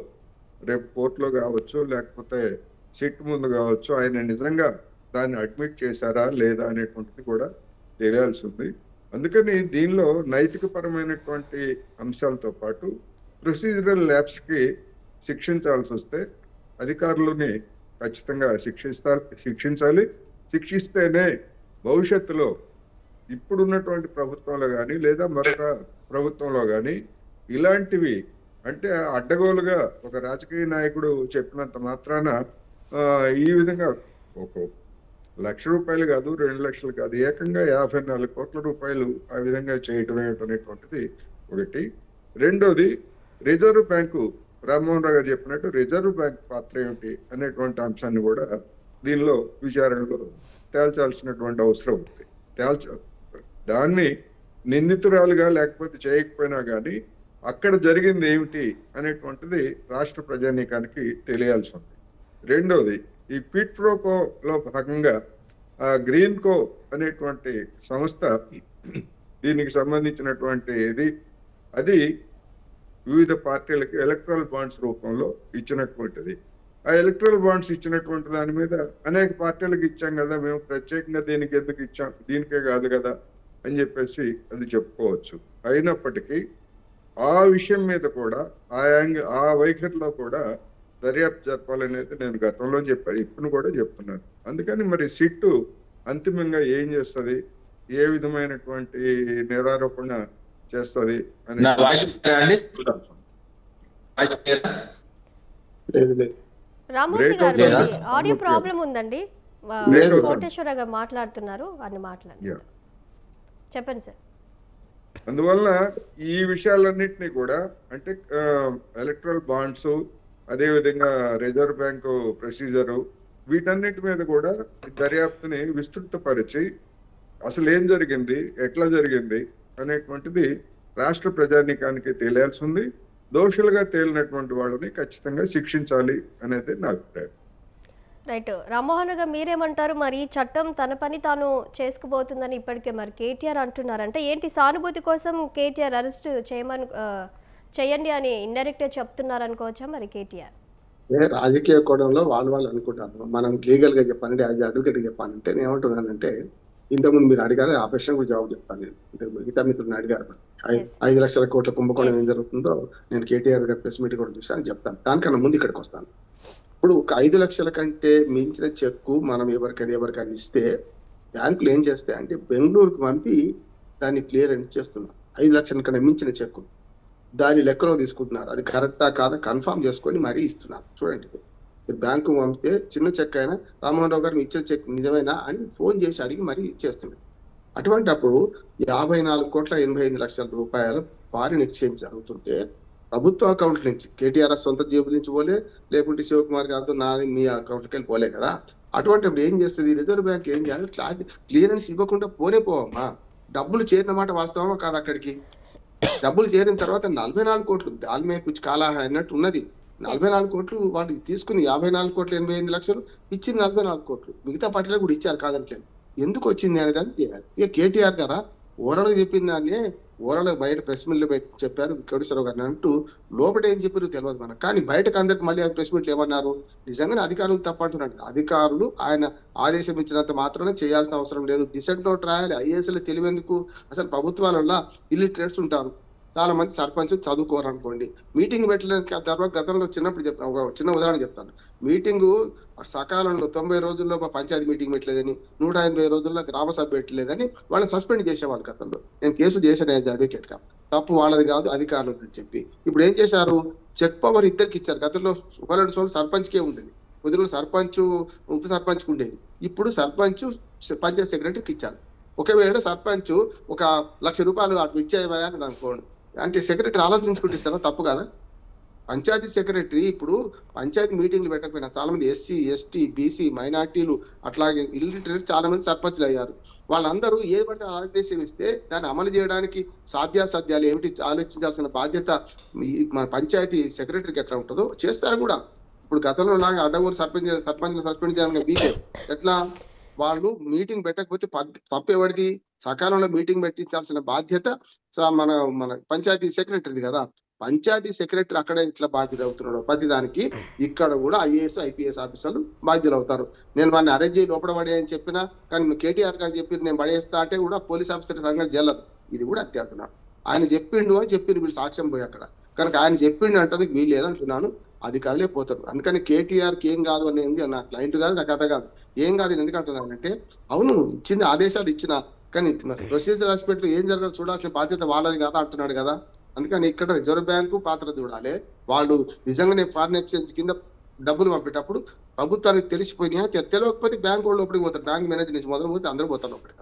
రేపు కోర్టులో కావచ్చు లేకపోతే సిట్ ముందు కావచ్చు ఆయన నిజంగా దాన్ని అడ్మిట్ చేశారా లేదా అనేటువంటిది కూడా తెలియాల్సి ఉంది. అందుకని దీనిలో నైతిక పరమైనటువంటి అంశాలతో పాటు ప్రొసీజరల్ ల్యాబ్స్కి శిక్షించాల్సి వస్తే అధికారులని ఖచ్చితంగా శిక్షించాలి. శిక్షిస్తేనే భవిష్యత్తులో ఇప్పుడున్నటువంటి ప్రభుత్వంలో కానీ లేదా మరొక ప్రభుత్వంలో కానీ ఇలాంటివి అంటే అడ్డగోలుగా ఒక రాజకీయ నాయకుడు చెప్పినంత మాత్రాన ఈ విధంగా ఒక ₹1,00,000 కాదు, 2 లక్షలు కాదు, ఏకంగా 54 కోట్ల రూపాయలు ఆ విధంగా చేయటం అనేటువంటిది ఒకటి. రెండోది, రిజర్వ్ బ్యాంకు రామ్మోహన్ రావు గారు చెప్పినట్టు రిజర్వ్ బ్యాంక్ పాత్ర ఏమిటి అనేటువంటి అంశాన్ని కూడా దీనిలో విచారణలో తేల్చాల్సినటువంటి అవసరం ఉంది. దాన్ని నిందితురాలుగా లేకపోతే చేయకపోయినా కానీ అక్కడ జరిగింది ఏమిటి అనేటువంటిది రాష్ట్ర ప్రజానీకానికి తెలియాల్సి ఉంది. రెండోది, ఈ క్విడ్ ప్రోకోలో భాగంగా గ్రీన్ కో అనేటువంటి సంస్థ దీనికి సంబంధించినటువంటి అది వివిధ పార్టీలకి ఎలక్ట్రల్ బాండ్స్ రూపంలో ఇచ్చినటువంటిది. ఆ ఎలక్ట్రల్ బాండ్స్ ఇచ్చినటువంటి దాని మీద అనేక పార్టీలకు ఇచ్చాం కదా, మేము ప్రత్యేకంగా దీనికి ఎందుకు ఇచ్చాం, దీనికే కాదు కదా అని చెప్పేసి అది చెప్పుకోవచ్చు. అయినప్పటికీ ఆ విషయం మీద కూడా ఆ వైఖరిలో కూడా దర్యాప్తు జరపాలనేది నేను గతంలో చెప్పాను, ఇప్పుడు కూడా చెప్తున్నాను. అందుకని మరి సిట్టు అంతిమంగా ఏం చేస్తుంది, ఏ విధమైనటువంటి నిరారోపణ చేస్తుంది అని
రామ్మోహన్ గారు ఆడియో ప్రాబ్లం ఉందండి, కోటేశ్వర గారు మాట్లాడుతున్నారు, అని మాట్లాడండి. చెప్పండి సార్.
అందువల్ల ఈ విషయాలన్నింటినీ కూడా అంటే ఎలక్ట్రల్ బాండ్స్, అదేవిధంగా రిజర్వ్ బ్యాంకు ప్రొసీజరు, వీటన్నిటి మీద కూడా దర్యాప్తుని విస్తృతపరిచి అసలు ఏం జరిగింది, ఎట్లా జరిగింది అనేటువంటిది రాష్ట్ర ప్రజానీకానికి తెలియాల్సి ఉంది. దోషులుగా తేలినటువంటి వాళ్ళని ఖచ్చితంగా శిక్షించాలి అనేది నా అభిప్రాయం.
రైట్. రామ్మోహన్ గారు మీరేమంటారు? మరి చట్టం తన పని తాను చేసుకుపోతుందని ఇప్పటికే మరి కేటీఆర్ అంటున్నారంటే ఏంటి, సానుభూతి కోసం కేటీఆర్ అరెస్ట్ చేయండి అని ఇండైరెక్ట్ గా చెప్తున్నారు అనుకోవచ్చా మరి కేటీఆర్?
రాజకీయ కోణంలో వాళ్ళు అనుకుంటారు. మనం లీగల్ గా చెప్పాలంటే యాజ్ అడ్వకేట్ చెప్పాలంటే నేను ఏమంటున్నానంటే, ఇంతకుముందు మీరు అడిగారు, ఆ ప్రశ్న కూడా జవాబు చెప్తాను. నేను మిగతా మిత్రులను అడిగారు 5 లక్షల కోట్ల కుంభకోణం ఏం జరుగుతుందో నేను కేటీఆర్ గారి ప్రెస్ మీట్ కూడా చూసాను, చెప్తాను. దానికన్నా ముందు ఇక్కడికి వస్తాను. ఇప్పుడు ఒక 5 లక్షల కంటే మించిన చెక్కు మనం ఎవరికైనా ఇస్తే బ్యాంకులు ఏం చేస్తాయి అంటే బెంగళూరుకు పంపి దాన్ని క్లియర్ అని చేస్తున్నారు. 5 లక్షల కన్నా మించిన చెక్కు దాని లెక్కలో తీసుకుంటున్నారు. అది కరెక్టా కాదా కన్ఫర్మ్ చేసుకొని మరీ ఇస్తున్నారు. చూడండి, బ్యాంకు పంపితే చిన్న చెక్ అయినా రామ్మోహన్ రావు గారు ఇచ్చిన చెక్ నిజమేనా అని ఫోన్ చేసి అడిగి మరీ ఇచ్చేస్తున్నారు. అటువంటి అప్పుడు 54,85 లక్షల ఫారిన్ ఎక్స్చేంజ్ జరుగుతుంటే ప్రభుత్వ అకౌంట్ నుంచి కేటీఆర్ సొంత జేబుల నుంచి పోలే, లేకుంటే శివకుమార్ గారితో మీ అకౌంట్కి వెళ్ళి పోలే కదా. అటువంటిప్పుడు ఏం చేస్తుంది రిజర్వ్ బ్యాంక్? ఏం చేయాలి, క్లియరెన్స్ ఇవ్వకుండా పోవమ్మా. డబ్బులు చేరిన మాట వాస్తవమా కాదు? అక్కడికి డబ్బులు చేరిన తర్వాత 44 కోట్లు దాల్మే కుచ్ కాలా అన్నట్టు ఉన్నది. 44 కోట్లు వాళ్ళు తీసుకుని 54 కోట్లు 88 లక్షలు ఇచ్చింది 44 కోట్లు. మిగతా పార్టీలకు కూడా ఇచ్చారు కాదనికే. ఎందుకు వచ్చింది అనే దాన్ని చేయాలి. ఇక కేటీఆర్ గారా ఓవరాల్ చెప్పింది దాన్ని ఓవరాల్ బయట ప్రెస్ మీట్ లో చెప్పారు కోటేశ్వరరావు గారిని అంటూ, లోపల ఏం చెప్పారు తెలియదు మనకు. కానీ బయటకు అందరికి మళ్ళీ ప్రెస్ మీట్లు ఏమన్నారు? నిజంగానే అధికారులు తప్పంటున్నాడు. అధికారులు ఆయన ఆదేశం ఇచ్చినంత మాత్రమే చేయాల్సిన అవసరం లేదు. డిసెంట్ నోట్ రాయాలి. ఐఏఎస్లు తెలివేందుకు? అసలు ప్రభుత్వాలలో ఇల్లిటరేట్స్ ఉంటారు, చాలా మంది సర్పంచ్ చదువుకోరు అనుకోండి. మీటింగ్ పెట్టడానికి తర్వాత గతంలో చిన్నప్పుడు చెప్తాను, ఒక చిన్న ఉదాహరణ చెప్తాను. మీటింగు సకాలంలో 90 రోజుల్లో పంచాయతీ మీటింగ్ పెట్టలేదని, 180 రోజుల్లో గ్రామ సభ పెట్టలేదని వాళ్ళని సస్పెండ్ చేసేవాళ్ళు గతంలో. నేను కేసు చేశాను యాజ్ అడ్వకేట్ గా. తప్పు వాళ్ళది కాదు, అధికారులు అని చెప్పి. ఇప్పుడు ఏం చేశారు? చెక్ పవర్ ఇద్దరికి ఇచ్చారు. గతంలో ఒకళ్ళు సర్పంచ్కే ఉండేది, కొద్దిగా సర్పంచ్ ఉప సర్పంచ్ ఉండేది. ఇప్పుడు సర్పంచ్ పంచాయత్ సెక్రటరీకి ఇచ్చారు. ఒకవేళ సర్పంచ్ ఒక ₹1,00,000 అటు ఇచ్చేయని అనుకోండి, అంటే సెక్రటరీ ఆలోచించుకుంటే ఇస్తారా? తప్పు కదా? పంచాయతీ సెక్రటరీ ఇప్పుడు పంచాయతీ మీటింగ్లు పెట్టకపోయినా చాలా మంది ఎస్సీ, ఎస్టీ, బీసీ, మైనార్టీలు, అట్లాగే ఇల్లిటరేట్ చాలా మంది సర్పంచ్లు అయ్యారు. వాళ్ళందరూ ఏ పడితే ఆదేశం ఇస్తే దాన్ని అమలు చేయడానికి సాధ్యాసాధ్యాలు ఏమిటి ఆలోచించాల్సిన బాధ్యత మన పంచాయతీ సెక్రటరీకి ఎట్లా ఉంటుందో చేస్తారు కూడా. ఇప్పుడు గతంలో లాగా అడ్డగూరు సర్పంచ్ సస్పెండ్ చేయాలని బీజే ఎట్లా? వాళ్ళు మీటింగ్ పెట్టకపోతే తప్పు ఎవరిది? సకాలంలో మీటింగ్ పెట్టించాల్సిన బాధ్యత మన మన పంచాయతీ సెక్రటరీది కదా. పంచాయతీ సెక్రటరీ అక్కడ ఇట్లా బాధ్యత అవుతున్నాడు ప్రతిదానికి, ఇక్కడ కూడా ఐఏఎస్, ఐపీఎస్ ఆఫీసర్లు బాధ్యులు అవుతారు. నేను వాడిని అరెస్ట్ చేయి లోపల పడే అని చెప్పినా, కానీ కేటీఆర్ గారు చెప్పి నేను పడేస్తా అంటే కూడా పోలీస్ ఆఫీసర్ సంగతి జల్లదు. ఇది కూడా అంతే అంటున్నాను. ఆయన చెప్పిండు అని చెప్పిండు, వీళ్ళు సాక్ష్యం పోయి అక్కడ. కనుక ఆయన చెప్పిండు అంటే వీలు లేదంటున్నాను, అధికారులే పోతారు. అందుకని కేటీఆర్కి ఏం కాదు అనేది నా క్లయింట్ కాదు, నా కథ కాదు, ఏం కాదు. ఎందుకంటున్నానంటే అవును ఇచ్చింది ఆదేశాలు ఇచ్చిన, కానీ ప్రొసీజర్ హాస్పిటల్ ఏం జరగాలో చూడాల్సిన బాధ్యత వాళ్ళది కదా అంటున్నాడు కదా. అందుకని ఇక్కడ రిజర్వ్ బ్యాంకు పాత్ర చూడాలి. వాళ్ళు నిజంగానే ఫారిన్ ఎక్స్చేంజ్ కింద డబ్బులు పంపేటప్పుడు ప్రభుత్వానికి తెలిసిపోయినా, తెలియకపోతే బ్యాంక్ వాళ్ళు లోపలికి పోతారు. బ్యాంక్ మేనేజర్ నుంచి మొదలు పోతే అందరూ పోతారు లోపలికి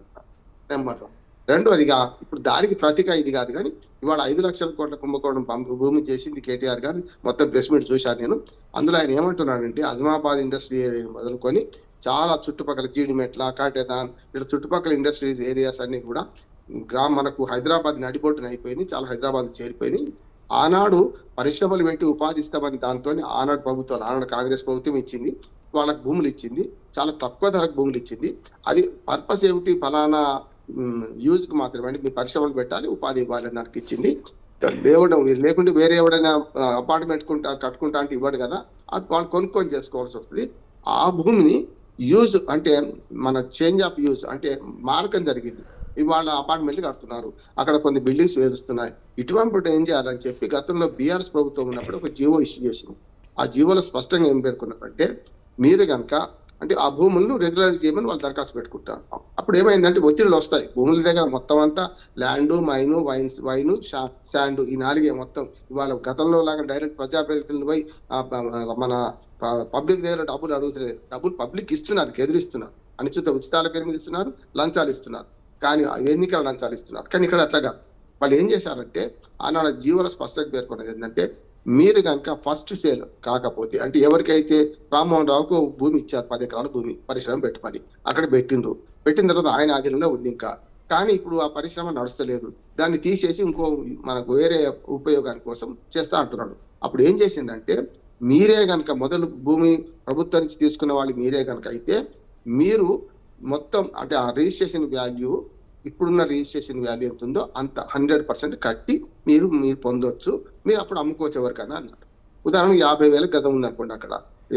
అనమాట. రెండోదిగా ఇప్పుడు దానికి ప్రతిగా ఇది కాదు, కానీ ఇవాళ 5 లక్షల కోట్ల కుంభకోణం భూమి చేసింది కేటీఆర్ గారు. మొత్తం ప్రెస్ మీట్ చూశాను నేను. అందులో ఆయన ఏమంటున్నాడంటే అజమాబాద్ ఇండస్ట్రీ మొదలుకొని చాలా చుట్టుపక్కల జీడిమెట్ల, కాటేదాన్, ఇలా చుట్టుపక్కల ఇండస్ట్రీస్ ఏరియాస్ అన్ని కూడా మనకు హైదరాబాద్ నడిబొట్టున అయిపోయింది, చాలా హైదరాబాద్ చేరిపోయినాయి. ఆనాడు పరిశ్రమలు పెట్టి ఉపాధి ఇస్తామని దాంతో ఆనాడు ప్రభుత్వం, ఆనాడు కాంగ్రెస్ ప్రభుత్వం ఇచ్చింది, వాళ్ళకి భూములు ఇచ్చింది, చాలా తక్కువ ధరకు భూములు ఇచ్చింది. అది పర్పస్ ఏమిటి? ఫలానా యూజ్ కి మాత్రమే, అంటే మీ పరిశ్రమలు పెట్టాలి, ఉపాధి ఇవ్వాలి దానికి ఇచ్చింది. దేవుడు లేకుంటే వేరే ఎవడైనా అపార్ట్మెంట్ కట్టుకుంటా అంటే ఇవ్వడు కదా, అది వాళ్ళు కొనుక్కొని చేసుకోవాల్సి వస్తుంది. ఆ భూమిని యూజ్ అంటే మన చేంజ్ ఆఫ్ యూజ్ అంటే మార్గం జరిగింది. ఇవాళ అపార్ట్మెంట్లు కడుతున్నారు, అక్కడ కొన్ని బిల్డింగ్స్ వేరుస్తున్నాయి. ఇటువంటి ఏం చేయాలని చెప్పి గతంలో బీఆర్ఎస్ ప్రభుత్వం ఉన్నప్పుడు ఒక జీవో ఇష్యూ చేసింది. ఆ జీవోలో స్పష్టంగా ఏం పేర్కొన్నారంటే మీరు కనుక అంటే ఆ భూములను రెగ్యులరైజ్ చేయమని వాళ్ళు దరఖాస్తు పెట్టుకుంటారు. అప్పుడు ఏమైందంటే ఒత్తిడిలు వస్తాయి. భూముల దగ్గర మొత్తం అంతా ల్యాండ్, మైను, వైను, శాండ్, ఈ 4 మొత్తం. ఇవాళ గతంలో లాగా డైరెక్ట్ ప్రజాప్రతినిధులు పోయి మన పబ్లిక్ దగ్గర డబ్బులు అడుగుతలేదు. డబ్బులు పబ్లిక్ ఇస్తున్నారు, ఎదురిస్తున్నారు, అనిశ్చిత ఉచితాల పేరు మీద ఇస్తున్నారు, లంచాలు ఇస్తున్నారు, కానీ ఎన్నికల లంచాలు ఇస్తున్నారు. కానీ ఇక్కడ అట్లాగా వాళ్ళు ఏం చేశారంటే ఆనాడు జీవోల స్పష్టంగా పేర్కొన్నది ఏంటంటే మీరు కనుక ఫస్ట్ సేల్ కాకపోతే, అంటే ఎవరికైతే రామ్మోహన్ రావుకు భూమి ఇచ్చారు 10 ఎకరాల భూమి పరిశ్రమ పెట్టుమని, అక్కడ పెట్టిన తర్వాత ఆయన ఆధీనంలో ఉంది ఇంకా, కానీ ఇప్పుడు ఆ పరిశ్రమ నడుస్తలేదు, దాన్ని తీసేసి ఇంకో మనకు వేరే ఉపయోగాని కోసం చేస్తా అంటున్నాడు. అప్పుడు ఏం చేసిందంటే మీరే కనుక మొదలు భూమి ప్రభుత్వం నుంచి తీసుకున్న వాళ్ళు మీరే కనుక అయితే మీరు మొత్తం అంటే ఆ రిజిస్ట్రేషన్ వాల్యూ, ఇప్పుడున్న రిజిస్ట్రేషన్ వాల్యూ ఎంత ఉందో అంత 100% కట్టి మీరు పొందొచ్చు, మీరు అప్పుడు అమ్ముకోవచ్చు ఎవరికైనా అన్నారు. ఉదాహరణకు 50,000 గజం ఉందనుకోండి, అక్కడ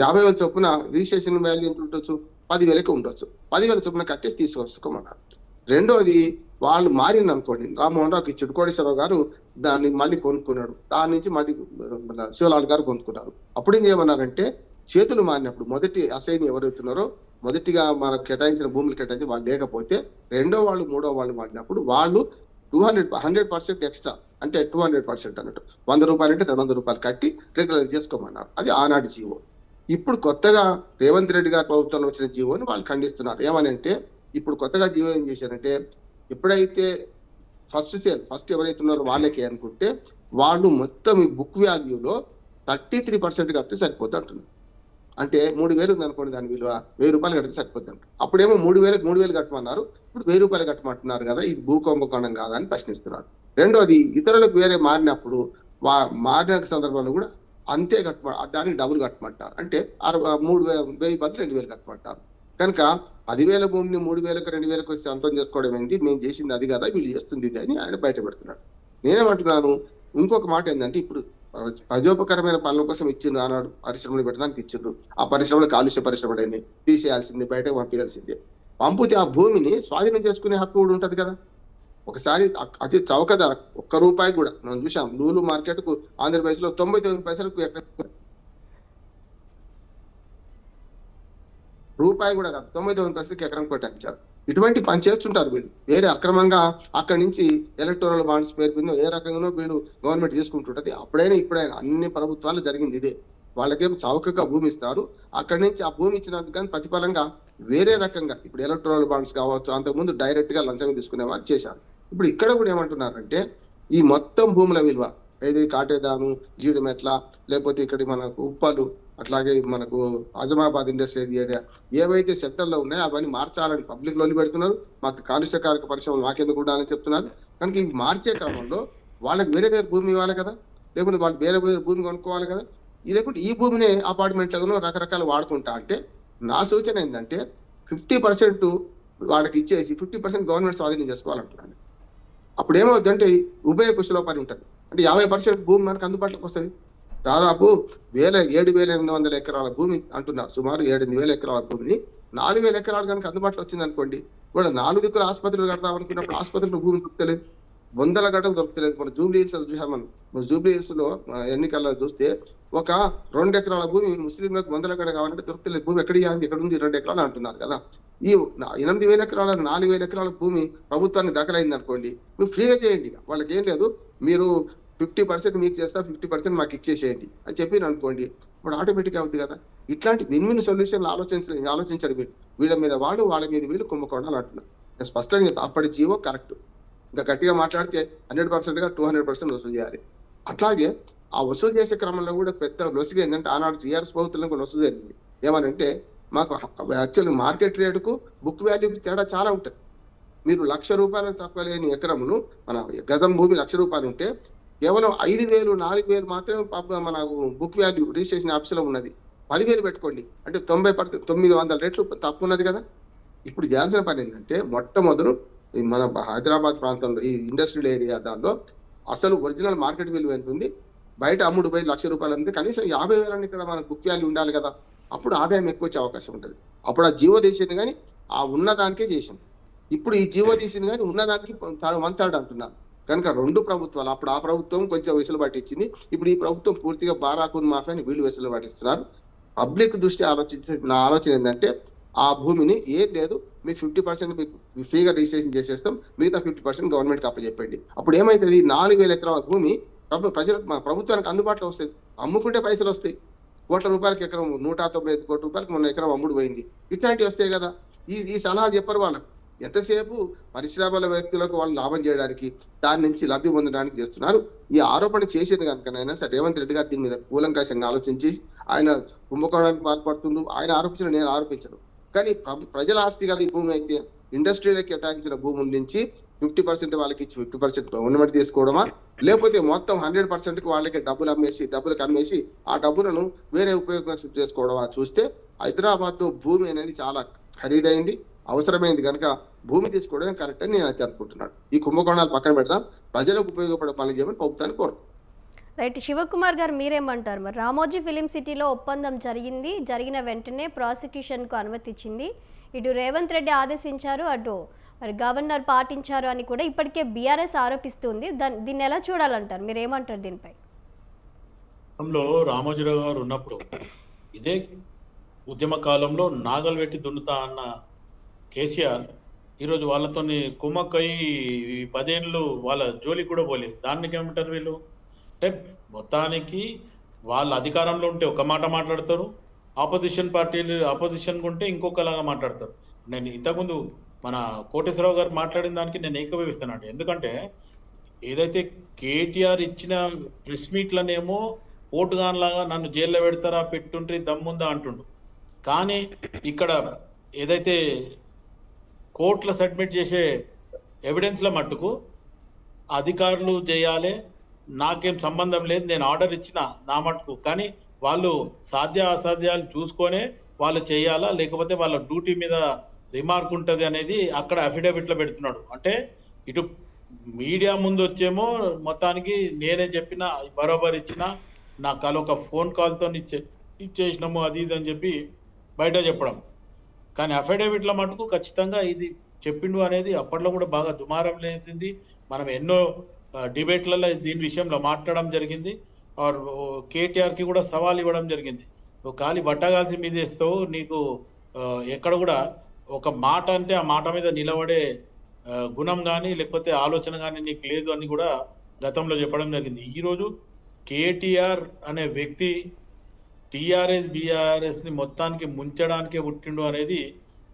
50,000 చొప్పున రిజిస్ట్రేషన్ వాల్యూ ఎంత ఉండొచ్చు? 10,000 ఉండొచ్చు. 10,000 చొప్పున కట్టేసి తీసుకొచ్చుకోమన్నారు. రెండోది వాళ్ళు మారింది అనుకోండి, రామ్మోహన్ రావుకి ఇచ్చాడు, కోటేశ్వరరావు గారు దాన్ని మళ్ళీ కొనుక్కున్నాడు, దాని నుంచి మళ్ళీ శివలాల్ గారు కొనుక్కున్నారు. అప్పుడు ఏం చేయమన్నారంటే చేతులు మారినప్పుడు మొదటి అసైన్ ఎవరైతున్నారో మొదటిగా మనకు కేటాయించిన భూములు కేటాయించి వాళ్ళు లేకపోతే రెండో వాళ్ళు మూడో వాళ్ళు వాడినప్పుడు వాళ్ళు 100% ఎక్స్ట్రా అంటే 200% అన్నట్టు ₹100 అంటే ₹200 కట్టి రెగ్యులర్ చేసుకోమన్నారు. అది ఆనాటి జీవో. ఇప్పుడు కొత్తగా రేవంత్ రెడ్డి గారి ప్రభుత్వంలో వచ్చిన జీవోని వాళ్ళు ఖండిస్తున్నారు. ఏమని అంటే ఇప్పుడు కొత్తగా జీవో ఏం చేశారంటే ఎప్పుడైతే ఫస్ట్ ఎవరైతే ఉన్నారో వాళ్ళకే అనుకుంటే వాళ్ళు మొత్తం ఈ బుక్ వాల్యూలో 33% కడితే సరిపోతుంది అంటున్నారు. అంటే 3,000 ఉంది అనుకోండి, దాని విలువ 1,000 రూపాయలు కడితే సరిపోతుంది. అప్పుడేమో 3,000 కట్టమన్నారు, ఇప్పుడు 1,000 రూపాయలు కట్టమంటున్నారు కదా, ఇది భూ కుంభకోణం కాదా అని ప్రశ్నిస్తున్నారు. రెండోది, ఇతరులకు వేరే మారినప్పుడు మారిన సందర్భంలో కూడా అంతే దానికి డబుల్ కట్టమంటారు. అంటే 3,000 బదులు 2,000 కట్టమంటారు. కనుక 10,000 భూమిని 3,000కు 2,000కు వచ్చి సొంతం చేసుకోవడం ఏంటి, మేము చేసింది అది కదా, వీళ్ళు చేస్తుంది ఇది అని ఆయన బయట పెడుతున్నాడు. నేనేమంటున్నాను, ఇంకొక మాట ఏంటంటే, ఇప్పుడు ప్రజోపకరమైన పనుల కోసం ఇచ్చిండ్రు, ఆనాడు పరిశ్రమలు పెట్టడానికి ఇచ్చిండ్రు. ఆ పరిశ్రమలు కాలుష్య పరిశ్రమలని తీసేయాల్సిందే, బయటకు పంపించాల్సిందే. పంపితే ఆ భూమిని స్వాధీనం చేసుకునే హక్కు కూడా ఉంటది కదా. ఒకసారి అతి చౌక ధర, ₹1 కూడా మనం చూసాం, లూలు మార్కెట్ కు ఆంధ్రప్రదేశ్ లో 99 పైసలకు రూపాయి కూడా కాదు, 99 పైసలకి ఎకరం కొట్టించారు. ఇటువంటి పని చేస్తుంటారు వీళ్ళు. వేరే అక్రమంగా అక్కడి నుంచి ఎలక్టోరల్ బాండ్స్ పేరుకుందో ఏ రకంగానో వీళ్ళు గవర్నమెంట్ తీసుకుంటుంటది. అప్పుడైనా ఇప్పుడైనా అన్ని ప్రభుత్వాలు జరిగింది ఇదే. వాళ్ళకేమో చౌకగా భూమి ఇస్తారు, అక్కడి నుంచి ఆ భూమి ఇచ్చినందుకు కానీ ప్రతిఫలంగా వేరే రకంగా ఇప్పుడు ఎలక్టోరల్ బాండ్స్ కావచ్చు, అంతకుముందు డైరెక్ట్ గా లంచం తీసుకునే వాళ్ళు చేశారు. ఇప్పుడు ఇక్కడ కూడా ఏమంటున్నారంటే, ఈ మొత్తం భూముల విలువ ఏది కాటేదాను, జీడిమెట్ల, లేకపోతే ఇక్కడ మనకు ఉప్పలు, అట్లాగే మనకు ఆజమాబాద్ ఇండస్ట్రియల్ ఏరియా ఏవైతే సెక్టర్లో ఉన్నాయో అవన్నీ మార్చాలని పబ్లిక్ లోని పెడుతున్నారు. మాకు కాలుష్యకారక పరిశ్రమలు మాకెందుకు ఉండాలని చెప్తున్నారు. కనుక ఇవి మార్చే క్రమంలో వాళ్ళకి వేరే దగ్గర భూమి ఇవ్వాలి కదా, లేకుంటే వాళ్ళు వేరే భూమి కొనుక్కోవాలి కదా. లేకుంటే ఈ భూమినే అపార్ట్మెంట్లను రకరకాలు వాడుకుంటా అంటే, నా సూచన ఏంటంటే 50% వాళ్ళకి ఇచ్చేసి 50% గవర్నమెంట్ స్వాధీనం చేసుకోవాలంటున్నాను. అప్పుడు ఏమవుతుందంటే ఉభయ కుశల పని ఉంటుంది. అంటే 50% భూమి మనకు అందుబాటులోకి వస్తుంది. దాదాపు 7,800 ఎకరాల భూమి అంటున్నారు, సుమారు 7,000 ఎకరాల భూమిని 4,000 ఎకరాలు కనుక అందుబాటులో వచ్చింది అనుకోండి, కూడా 4 దిక్కుల ఆసుపత్రులు కడతాం అనుకున్నప్పుడు ఆసుపత్రులు భూమి దొరుకుతలేదు, 100 గంటలు దొరుకుతలేదు. మన జూబ్లీ హిల్స్ చూసాం, మనం జూబ్లీ హిల్స్ లో ఎన్నికల్లో చూస్తే ఒక 2 ఎకరాల భూమి ముస్లింలకు 100 గంట కావాలంటే దొరుకుతలేదు. భూమి ఎక్కడ ఉంది 2 ఎకరాలు అంటున్నారు కదా. ఈ 8,000 ఎకరాల 4,000 ఎకరాల భూమి ప్రభుత్వానికి దఖలైంది అనుకోండి, మీరు ఫ్రీగా చేయండి. వాళ్ళకి ఏం లేదు, మీరు 50% మీకు చేస్తా, 50% మాకు ఇచ్చేసేయండి అని చెప్పి అనుకోండి, ఇప్పుడు ఆటోమేటిక్ అవుతుంది కదా. ఇట్లాంటి విన్ సొల్యూషన్లు ఆలోచించారు వీళ్ళు. వీళ్ళ మీద వాళ్ళు, వాళ్ళ మీద వీళ్ళు కుంభకోణాలు అంటున్నారు. స్పష్టంగా అప్పటి జీవో కరెక్ట్, ఇంకా గట్టిగా మాట్లాడితే 100% గా 200% వసూలు చేయాలి. అట్లాగే ఆ వసూలు చేసే క్రమంలో కూడా పెద్ద లొసుగు ఏంటంటే, ఆనాడు టీఆర్ఎస్ ప్రభుత్వంలో కూడా వసూలు జరిగింది. ఏమనంటే, మాకు యాక్చువల్ మార్కెట్ రేటుకు బుక్ వాల్యూకి తేడా చాలా ఉంటుంది. మీరు ₹1,00,000 తక్కువ లేని ఎకరమును, మన గజం భూమి ₹1,00,000 ఉంటే కేవలం 5,000, 4,000 మాత్రమే మన బుక్ వాల్యూ రిజిస్ట్రేషన్ ఆఫీసులో ఉన్నది. 10,000 పెట్టుకోండి అంటే 90% 900 రెట్లు తక్కువ ఉన్నది కదా. ఇప్పుడు చేయాల్సిన పని ఏంటంటే, మొట్టమొదలు మన హైదరాబాద్ ప్రాంతంలో ఈ ఇండస్ట్రియల్ ఏరియా దానిలో అసలు ఒరిజినల్ మార్కెట్ విలువ ఎంత ఉంది, బయట అమ్ముడు పోయి ₹1,00,000 ఉంది, కనీసం 50,000 ఇక్కడ మన బుక్ వాల్యూ ఉండాలి కదా. అప్పుడు ఆదాయం ఎక్కువ వచ్చే అవకాశం ఉంటుంది. అప్పుడు ఆ జీవో తీసింది కానీ ఆ ఉన్నదానికే చేసింది. ఇప్పుడు ఈ జీవో తీసింది కానీ ఉన్నదానికి 1/3 అంటున్నారు. కనుక 2 ప్రభుత్వాలు, అప్పుడు ఆ ప్రభుత్వం కొంచెం వెసులుబాటు ఇచ్చింది, ఇప్పుడు ఈ ప్రభుత్వం పూర్తిగా బారాకూన్ మాఫియాని వీళ్ళు వెసులుబాటు ఇస్తున్నారు. పబ్లిక్ దృష్టి ఆలోచించే నా ఆలోచన ఏంటంటే, ఆ భూమిని ఏం లేదు, మీకు 50% మీకు ఫ్రీగా రిజిస్ట్రేషన్ చేసేస్తాం, మిగతా 50% గవర్నమెంట్కి అప్పచెప్పండి. అప్పుడు ఏమైతుంది, 4,000 ఎకరాల భూమి ప్రభుత్వానికి అందుబాటులో వస్తుంది. అమ్ముకుంటే పైసలు వస్తాయి. ₹1,00,000 ఎకరం, ₹195 కోట్ల మొన్న ఎకరం అమ్ముడు పోయింది. ఇట్లాంటివి వస్తాయి కదా. ఈ సలహా చెప్పరు వాళ్ళకు. ఎంతసేపు పరిశ్రమల వ్యక్తులకు వాళ్ళు లాభం చేయడానికి, దాని నుంచి లబ్ధి పొందడానికి చేస్తున్నారు. ఈ ఆరోపణ చేసేది కనుకనైనా సరే రేవంత్ రెడ్డి గారు దీని మీద కూలంకషంగా ఆలోచించి, ఆయన కుంభకోణానికి పాల్పడుతుండ్రు, ఆయన ఆరోపించడం నేను ఆరోపించను. కానీ ప్రజల ఆస్తి కదా ఈ భూమి. అయితే ఇండస్ట్రీలకు కేటాయించిన భూముల నుంచి 50% వాళ్ళకి ఇచ్చి 50% గవర్నమెంట్ తీసుకోవడమా, లేకపోతే మొత్తం 100% వాళ్ళకి డబ్బులకు అమ్మేసి ఆ డబ్బులను వేరే ఉపయోగం చేసుకోవడమా చూస్తే, హైదరాబాద్ భూమి అనేది చాలా ఖరీదైంది, అవసరమైంది కనుక భూమి తీసుకోవడమే కరెక్ట్ అని నేను అయితే అనుకుంటున్నాను. ఈ కుంభకోణాలు పక్కన పెడతాం, ప్రజలకు ఉపయోగపడే పనులు చేయమని ప్రభుత్వాన్ని కోరుతాం.
రైట్, శివకుమార్ గారు మీరేమంటారు? మరి రామోజీ ఫిలిం సిటీలో ఒప్పందం జరిగిన వెంటనే ప్రాసిక్యూషన్కు అనుమతిచ్చింది, ఇటు రేవంత్ రెడ్డి ఆదేశించారు, అటు మరి గవర్నర్ పాటించారు అని కూడా ఇప్పటికే బీఆర్ఎస్ ఆరోపిస్తుంది. దీన్ని ఎలా చూడాలంటారు? మీరు ఏమంటారు దీనిపై?
రామోజీరావు గారు ఉన్నప్పుడు ఇదే ఉద్యమ కాలంలో నాగలు పెట్టి దున్నుతా అన్న కేసీఆర్ ఈరోజు వాళ్ళతో కుమ్మక్కయి 10 ఏళ్ళు వాళ్ళ జోలికి కూడా పోలేదు. దానికి ఏమంటారు వీళ్ళు? అంటే మొత్తానికి వాళ్ళ అధికారంలో ఉంటే ఒక మాట మాట్లాడతారు, ఆపోజిషన్ పార్టీలు ఆపోజిషన్ ఉంటే ఇంకొకలాగా మాట్లాడతారు. నేను ఇంతకుముందు మన కోటేశ్వరరావు గారు మాట్లాడిన దానికి నేను ఏకీభవిస్తానండి. ఎందుకంటే ఏదైతే కేటీఆర్ ఇచ్చిన ప్రెస్ మీట్లనేమో ఓటుగాన్లాగా నన్ను జైల్లో పెడతారా, పెట్టుండ్రి దమ్ముందా అంటుండు. కానీ ఇక్కడ ఏదైతే కోర్టులో సబ్మిట్ చేసే ఎవిడెన్స్ల మట్టుకు అధికారులు చేయాలి, నాకేం సంబంధం లేదు, నేను ఆర్డర్ ఇచ్చిన నా మట్టుకు, కానీ వాళ్ళు సాధ్య అసాధ్యాలు చూసుకొనే వాళ్ళు చేయాలా, లేకపోతే వాళ్ళ డ్యూటీ మీద రిమార్క్ ఉంటుంది అనేది అక్కడ అఫిడవిట్లో పెడుతున్నాడు. అంటే ఇటు మీడియా ముందు వచ్చేమో మొత్తానికి నేనే చెప్పిన, బరోబర్ ఇచ్చిన, నాకు అలా ఒక ఫోన్ కాల్తో ఇచ్చేసినాము అది ఇది అని చెప్పి బయట చెప్పడం. కానీ అఫిడవిట్ల మటుకు ఖచ్చితంగా ఇది చెప్పిండు అనేది అప్పట్లో కూడా బాగా దుమారం లేచింది. మనం ఎన్నో డిబేట్లలో దీని విషయంలో మాట్లాడడం జరిగింది. కేటీఆర్కి కూడా సవాల్ ఇవ్వడం జరిగింది. నువ్వు ఖాళీ బట్టగాల్సి మీదేస్తావు, నీకు ఎక్కడ కూడా ఒక మాట అంటే ఆ మాట మీద నిలబడే గుణం కానీ లేకపోతే ఆలోచన కానీ నీకు లేదు అని కూడా గతంలో చెప్పడం జరిగింది. ఈరోజు కేటీఆర్ అనే వ్యక్తి టీఆర్ఎస్ బీఆర్ఎస్ని మొత్తానికి ముంచడానికే పుట్టిండు అనేది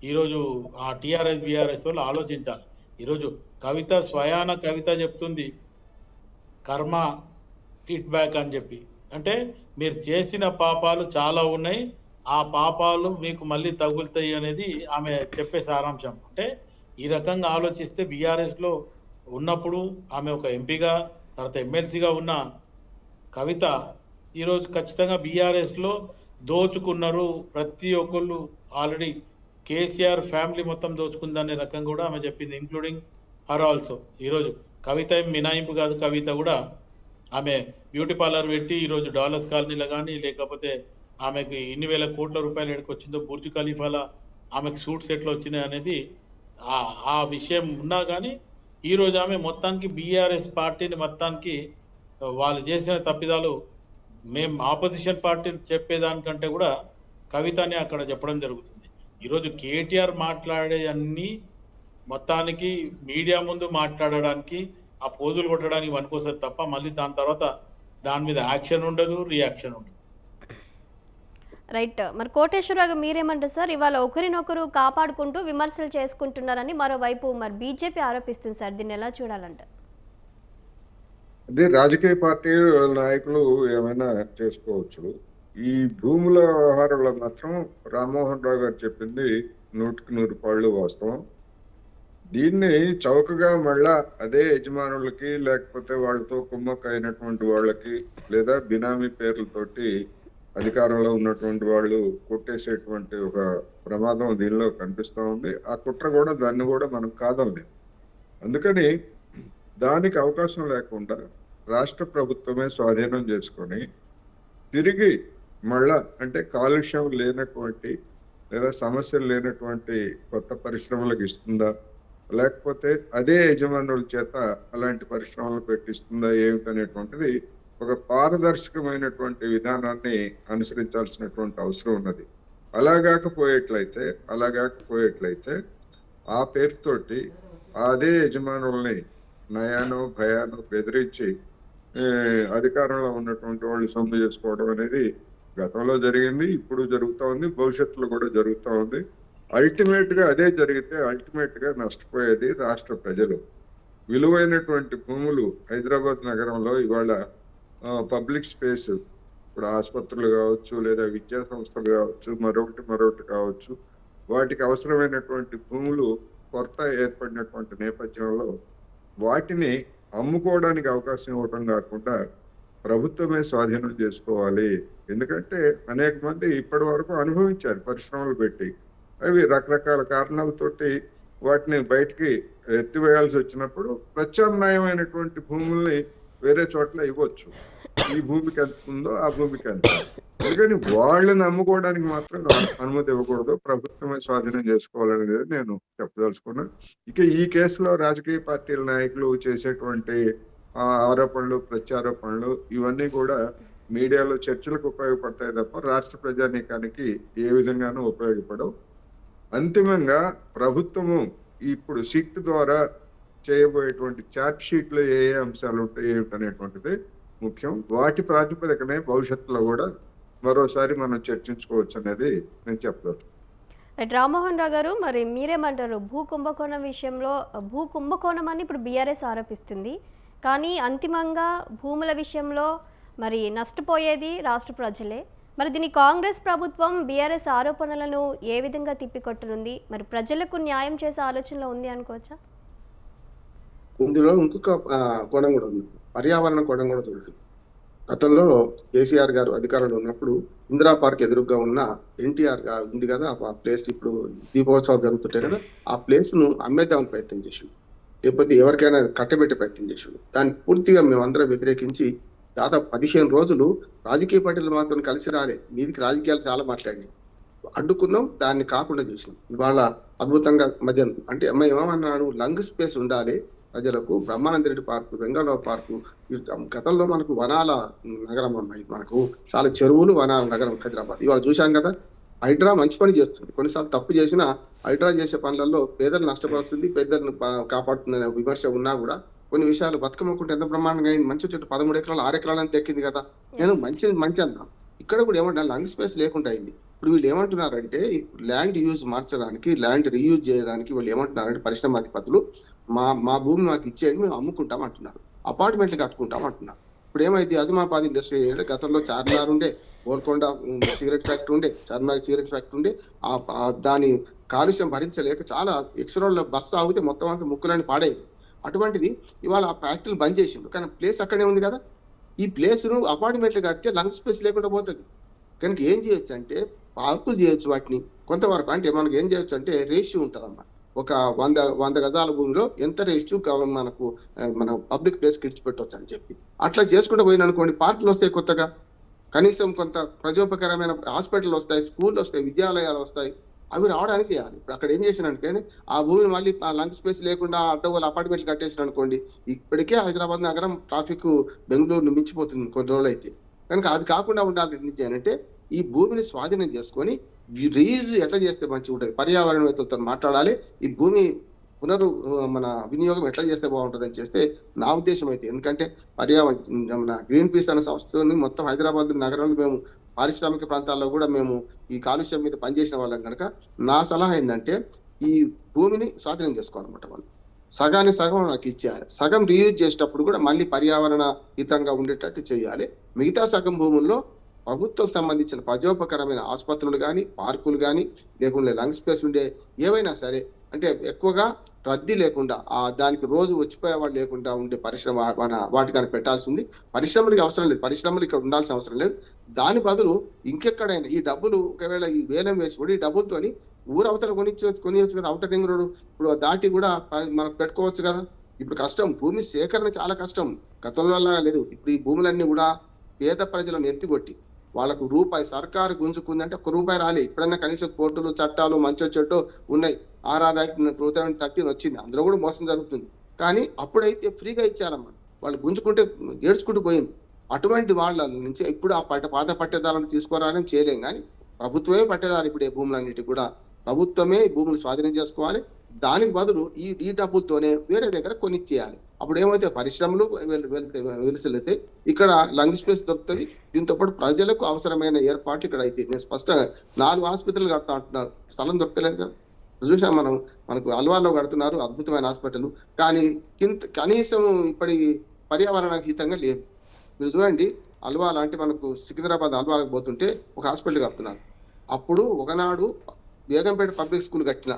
ఈరోజు ఆ టీఆర్ఎస్ బీఆర్ఎస్ వాళ్ళు ఆలోచించాలి. ఈరోజు కవిత స్వయాన కవిత చెప్తుంది కర్మ కిట్ బ్యాక్ అని చెప్పి. అంటే మీరు చేసిన పాపాలు చాలా ఉన్నాయి, ఆ పాపాలు మీకు మళ్ళీ తగులుతాయి అనేది ఆమె చెప్పే సారాంశం. అంటే ఈ రకంగా ఆలోచిస్తే బీఆర్ఎస్లో ఉన్నప్పుడు ఆమె ఒక ఎంపీగా తర్వాత ఎమ్మెల్సీగా ఉన్న కవిత ఈరోజు ఖచ్చితంగా బీఆర్ఎస్లో దోచుకున్నారు, ప్రతి ఒక్కళ్ళు ఆల్రెడీ కేసీఆర్ ఫ్యామిలీ మొత్తం దోచుకుందనే రకంగా కూడా ఆమె చెప్పింది, ఇంక్లూడింగ్ హర్ ఆల్సో. ఈరోజు కవిత మినాయింపు కాదు, కవిత కూడా ఆమె బ్యూటీ పార్లర్ పెట్టి ఈరోజు డాలర్స్ కాలనీలో కానీ లేకపోతే ఆమెకి ఇన్ని వేల కోట్ల రూపాయలు ఎక్కడికొచ్చిందో, బుర్జ్ ఖలీఫాలా ఆమెకు సూట్ సెట్లు వచ్చినాయి అనేది ఆ విషయం ఉన్నా కానీ ఈరోజు ఆమె మొత్తానికి బీఆర్ఎస్ పార్టీని మొత్తానికి వాళ్ళు చేసిన తప్పిదాలు మేము ఆపోజిషన్ పార్టీలు చెప్పేదానికంటే కూడా కవితని అక్కడ చెప్పడం జరుగుతుంది. ఈరోజు కేటీఆర్ మాట్లాడే అన్ని మొత్తానికి మీడియా ముందు మాట్లాడడానికి ఆ పోజులు కొట్టడానికి పనికొస్తుంది తప్ప మళ్ళీ దాని తర్వాత దాని మీద యాక్షన్ ఉండదు, రియాక్షన్ ఉండదు.
రైట్. మరి కోటేశ్వరరావు మీరేమంటారు సార్? ఇవాళ ఒకరినొకరు కాపాడుకుంటూ విమర్శలు చేసుకుంటున్నారని మరోవైపు మరి బీజేపీ ఆరోపిస్తుంది సార్, దీన్ని ఎలా చూడాలంటారు?
అదే రాజకీయ పార్టీ నాయకులు ఏమైనా చేసుకోవచ్చు. ఈ భూముల వ్యవహారంలో మాత్రం రామ్మోహన్ రావు గారు చెప్పింది 100% వాస్తవం. దీన్ని చౌకగా మళ్ళా అదే యజమానులకి లేకపోతే వాళ్ళతో కుమ్మక్క అయినటువంటి వాళ్ళకి లేదా బినామీ పేర్లతోటి అధికారంలో ఉన్నటువంటి వాళ్ళు కొట్టేసేటువంటి ఒక ప్రమాదం దీనిలో కనిపిస్తూ ఉంది. ఆ కుట్ర కూడా దాన్ని కూడా మనం కాదనలేదు. అందుకని దానికి అవకాశం లేకుండా రాష్ట్ర ప్రభుత్వమే స్వాధీనం చేసుకొని తిరిగి మళ్ళా అంటే కాలుష్యం లేనటువంటి లేదా సమస్యలు లేనటువంటి కొత్త పరిశ్రమలకు ఇస్తుందా, లేకపోతే అదే యజమానుల చేత అలాంటి పరిశ్రమలు పెట్టిస్తుందా ఏమిటనేటువంటిది ఒక పారదర్శకమైనటువంటి విధానాన్ని అనుసరించాల్సినటువంటి అవసరం ఉన్నది. అలాగాకపోయేట్లయితే ఆ పేరుతోటి అదే యజమానుల్ని నయానో భయానో బెదిరించి అధికారంలో ఉన్నటువంటి వాళ్ళు సొమ్ము చేసుకోవడం అనేది గతంలో జరిగింది, ఇప్పుడు జరుగుతూ ఉంది, భవిష్యత్తులో కూడా జరుగుతూ ఉంది. అల్టిమేట్ గా అదే జరిగితే అల్టిమేట్ గా నష్టపోయేది రాష్ట్ర ప్రజలు. విలువైనటువంటి భూములు హైదరాబాద్ నగరంలో ఇవాళ పబ్లిక్ స్పేస్, ఇప్పుడు ఆసుపత్రులు కావచ్చు లేదా విద్యా సంస్థలు కావచ్చు మరొకటి కావచ్చు, వాటికి అవసరమైనటువంటి భూములు కొరత ఏర్పడినటువంటి నేపథ్యంలో వాటిని అమ్ముకోవడానికి అవకాశం ఇవ్వడం కాకుండా ప్రభుత్వమే స్వాధీనం చేసుకోవాలి. ఎందుకంటే అనేక మంది ఇప్పటి వరకు అనుభవించారు పరిశ్రమలు పెట్టి, అవి రకరకాల కారణాలతోటి వాటిని బయటికి ఎత్తివేయాల్సి వచ్చినప్పుడు ప్రత్యామ్నాయమైనటువంటి భూముల్ని వేరే చోట్ల ఇవ్వచ్చు. ఈ భూమికి ఎంత ఉందో ఆ భూమికి ఎంత. అందుకని వాళ్ళని అమ్ముకోవడానికి మాత్రం అనుమతి ఇవ్వకూడదు, ప్రభుత్వమే స్వాధీనం చేసుకోవాలనేది నేను చెప్పదలుచుకున్నాను. ఇక ఈ కేసులో రాజకీయ పార్టీల నాయకులు చేసేటువంటి ఆరోపణలు ప్రత్యారోపణలు ఇవన్నీ కూడా మీడియాలో చర్చలకు ఉపయోగపడతాయి తప్ప రాష్ట్ర ప్రజానీకానికి ఏ విధంగానూ ఉపయోగపడవు. అంతిమంగా ప్రభుత్వము ఇప్పుడు సిట్ ద్వారా చేయబోయేటువంటి ఛార్జ్ షీట్లో ఏ అంశాలు ఉంటాయి ఏమిటనేటువంటిది ముఖ్యం. వాటి ప్రాతిపదికనే భవిష్యత్తులో కూడా మరోసారి మనం చర్చించుకోవచ్చు అనేది నేను చెప్తాను.
రామ్మోహన్ రావు గారు, మరి మీరేమంటారు? భూ కుంభకోణం విషయంలో భూ కుంభకోణం అని ఇప్పుడు బీఆర్ఎస్ ఆరోపిస్తుంది, కానీ అంతిమంగా భూముల విషయంలో మరి నష్టపోయేది రాష్ట్ర ప్రజలే. మరి దీని కాంగ్రెస్ ప్రభుత్వం బీఆర్ఎస్ ఆరోపణలను ఏ విధంగా తిప్పికొట్టనుంది? మరి ప్రజలకు న్యాయం చేసే ఆలోచనలో ఉంది అనుకోవచ్చా?
ఇందులో ఇంకొక కోణం కూడా ఉంది, పర్యావరణ కోణం కూడా తెలుసు. గతంలో కేసీఆర్ గారు అధికారంలో ఉన్నప్పుడు ఇందిరా పార్క్ ఎదురుగా ఉన్న ఎన్టీఆర్ ఉంది కదా ఆ ప్లేస్, ఇప్పుడు దీపోత్సవాలు జరుగుతుంటాయి కదా, ఆ ప్లేస్ ను అమ్మేద్దామని ప్రయత్నం చేసాడు, లేకపోతే ఎవరికైనా కట్టబెట్టే ప్రయత్నం చేసాడు. దాన్ని పూర్తిగా మేమందరం వ్యతిరేకించి దాదాపు 15 రోజులు రాజకీయ పార్టీలు మాత్రం కలిసి రాలే, మీదికి రాజకీయాలు చాలా మాట్లాడి అడ్డుకున్నాం, దాన్ని కాకుండా చేసినాం. ఇవాళ అద్భుతంగా మధ్య అంటే ఏమన్నాడు, లంగ్ స్పేస్ ఉండాలి ప్రజలకు, బ్రహ్మానంద రెడ్డి పార్కు, బెంగాళూరు పార్కు, గతంలో మనకు వనాల నగరం ఉన్నాయి, మనకు చాలా చెరువులు వనాల నగరం హైదరాబాద్. ఇవాళ చూశాం కదా, హైడ్రా మంచి పని చేస్తుంది, కొన్నిసార్లు తప్పు చేసినా హైడ్రా చేసే పనులలో పేదలు నష్టపడుతుంది, పేదలను కాపాడుతుందనే విమర్శ ఉన్నా కూడా కొన్ని విషయాలు బతుకమ్మకుంటే ఎంత బ్రహ్మాండంగా అయింది, మంచి చెట్టు 13 ఎకరాలు 6 ఎకరాలని దక్కింది కదా. నేను మంచి అందాం, ఇక్కడ కూడా ఏమంటా లంగ్ స్పేస్ లేకుండా అయింది. ఇప్పుడు వీళ్ళు ఏమంటున్నారంటే ల్యాండ్ యూజ్ మార్చడానికి, ల్యాండ్ రీయూజ్ చేయడానికి వీళ్ళు ఏమంటున్నారంటే పరిశ్రమాధిపతులు మా భూమి మాకు ఇచ్చేయండి, మేము అమ్ముకుంటాం అంటున్నారు, అపార్ట్మెంట్లు కట్టుకుంటాం అంటున్నారు. ఇప్పుడు ఏమైంది, అజమాబాద్ ఇండస్ట్రీ గతంలో చార్మినార్ ఉండే, గోల్కొండ సిగరెట్ ఫ్యాక్టరీ ఉండే, చార్మినార్ సిగరెట్ ఫ్యాక్టరీ ఉండే, దాని కాలుష్యం భరించలేక చాలా ఎక్స్రోడ్ల బస్సు ఆగితే మొత్తం అంతా ముక్కులని పాడేది. అటువంటిది ఇవాళ ఆ ఫ్యాక్టరీలు బంద్ చేసిండు, కానీ ప్లేస్ అక్కడే ఉంది కదా. ఈ ప్లేస్ ను అపార్ట్మెంట్లు కడితే లంగ్ స్పేస్ లేకుండా పోతుంది. కనుక ఏం చేయొచ్చు అంటే పార్కులు చేయొచ్చు, వాటిని కొంతవరకు అంటే మనకు ఏం చేయొచ్చు అంటే రేషియో ఉంటుందమ్మా, ఒక 100 గజాల భూమిలో ఎంత రేషియో మనకు మన పబ్లిక్ ప్లేస్ కిడిచిపెట్టవచ్చు అని చెప్పి అట్లా చేసుకుంటూ పోయిన అనుకోండి, పార్కులు వస్తాయి కొత్తగా, కనీసం కొంత ప్రజోపకరమైన హాస్పిటల్ వస్తాయి, స్కూళ్ళు వస్తాయి, విద్యాలయాలు వస్తాయి, అవి రావడానికి చేయాలి. ఇప్పుడు అక్కడ ఏం చేసినట్టు ఆ భూమి మళ్ళీ లంగ్ స్పేస్ లేకుండా అడ్డగోలు అపార్ట్మెంట్లు కట్టేసిన అనుకోండి, ఇప్పటికే హైదరాబాద్ నగరం ట్రాఫిక్ బెంగళూరును మించిపోతుంది కొన్ని రోజులు అయితే. కనుక అది కాకుండా ఉండాలి అంటే ఈ భూమిని స్వాధీనం చేసుకొని రీయూజ్ ఎట్లా చేస్తే మంచిగా ఉంటుంది, పర్యావరణవేత్తలతో మాట్లాడాలి, ఈ భూమి మన వినియోగం ఎట్లా చేస్తే బాగుంటుంది అని చేస్తే నా ఉద్దేశం అయితే. ఎందుకంటే మన గ్రీన్ పీస్ అనే సంస్థని మొత్తం హైదరాబాద్ నగరంలో మేము పారిశ్రామిక ప్రాంతాల్లో కూడా మేము ఈ కాలుష్యం మీద పనిచేసిన వాళ్ళం కనుక నా సలహా ఏంటంటే ఈ భూమిని స్వాధీనం చేసుకోవాలన్నమాట. మనం సగం నాకు ఇచ్చేయాలి, సగం రీయూజ్ చేసేటప్పుడు కూడా మళ్ళీ పర్యావరణ హితంగా ఉండేటట్టు చేయాలి. మిగతా సగం భూముల్లో ప్రభుత్వం సంబంధించిన ప్రజోపకరమైన ఆసుపత్రులు కానీ, పార్కులు కానీ, లేకుంటే లంగ్ స్పేస్ ఉండే ఏవైనా సరే, అంటే ఎక్కువగా రద్దీ లేకుండా దానికి రోజు వచ్చిపోయేవాడు లేకుండా ఉండే పరిశ్రమ వాటికి పెట్టాల్సి ఉంది. పరిశ్రమలకి అవసరం లేదు, పరిశ్రమలు ఇక్కడ ఉండాల్సిన అవసరం లేదు. దాని బదులు ఇంకెక్కడైనా ఈ డబ్బులు ఒకవేళ ఈ వేలం వేసి కూడా ఈ డబ్బులతోని ఊరవతల కొనియొచ్చు కదా, ఔటర్ రింగ్ రోడ్ ఇప్పుడు దాటి కూడా మనకు పెట్టుకోవచ్చు కదా. ఇప్పుడు కష్టం, భూమి సేకరణ చాలా కష్టం, గతంలో లేదు. ఇప్పుడు ఈ భూములన్నీ కూడా పేద ప్రజలను ఎత్తికొట్టి వాళ్ళకు రూపాయి సర్కారు గుంజుకుందంటే ₹1 రాలే. ఇప్పుడన్నా కనీసం కోర్టులు చట్టాలు మంచో చెట్టో ఉన్నాయి, RR Act 2013 వచ్చింది, అందులో కూడా మోసం జరుగుతుంది. కానీ అప్పుడైతే ఫ్రీగా ఇచ్చారమ్మా, వాళ్ళు గుంజుకుంటే ఏడ్చుకుంటూ పోయింది. అటువంటి వాళ్ళ నుంచి ఇప్పుడు ఆ పాత పట్టేదారులను తీసుకురావాలని చేయలేం, కానీ ప్రభుత్వమే పట్టేదారు. ఇప్పుడు ఈ భూములన్నిటి కూడా ప్రభుత్వమే భూములు స్వాధీనం చేసుకోవాలి. దానికి బదులు ఈ డబ్బులతోనే వేరే దగ్గర కొనిచ్చేయాలి. అప్పుడు ఏమైతే పరిశ్రమలు వెలిసిల్లితే ఇక్కడ లంగ్ స్పేస్ దొరుకుతుంది. దీంతో పాటు ప్రజలకు అవసరమైన ఏర్పాట్లు ఇక్కడ అయితే. నేను స్పష్టంగా 4 ఆసుపత్రులు కడతా అంటున్నారు, స్థలం దొరకలేదు కదా. చూసాం మనకు అల్వాలో కడుతున్నారు అద్భుతమైన హాస్పిటల్, కానీ కనీసం ఇప్పటి పర్యావరణ హితంగా లేదు. మీరు చూడండి, అల్వాల అంటే మనకు సికింద్రాబాద్ అల్వాలకు పోతుంటే ఒక హాస్పిటల్ కడుతున్నారు. అప్పుడు ఒకనాడు బేగంపేట పబ్లిక్ స్కూల్ కట్టిన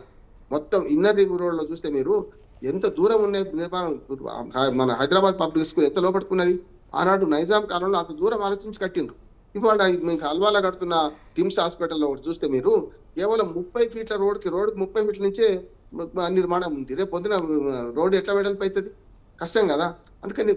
మొత్తం ఇన్నర్ రింగ్ రోడ్ లో చూస్తే మీరు ఎంత దూరం ఉన్నాయి నిర్మాణం. మన హైదరాబాద్ పబ్లిక్ స్కూల్ ఎంత లోపడుకున్నది, ఆనాడు నైజాం కాలంలో అంత దూరం ఆలోచించి కట్టిండ్రు. ఇవాళ మీకు అల్వాలా కడుతున్న టిమ్స్ హాస్పిటల్లో చూస్తే మీరు కేవలం 30 ఫీట్ల రోడ్డుకి 30 ఫీట్ల నుంచే నిర్మాణం ఉంది. రేపు పొద్దున రోడ్డు ఎట్లా వెడల్పు అవుతుంది, కష్టం కదా. అందుకని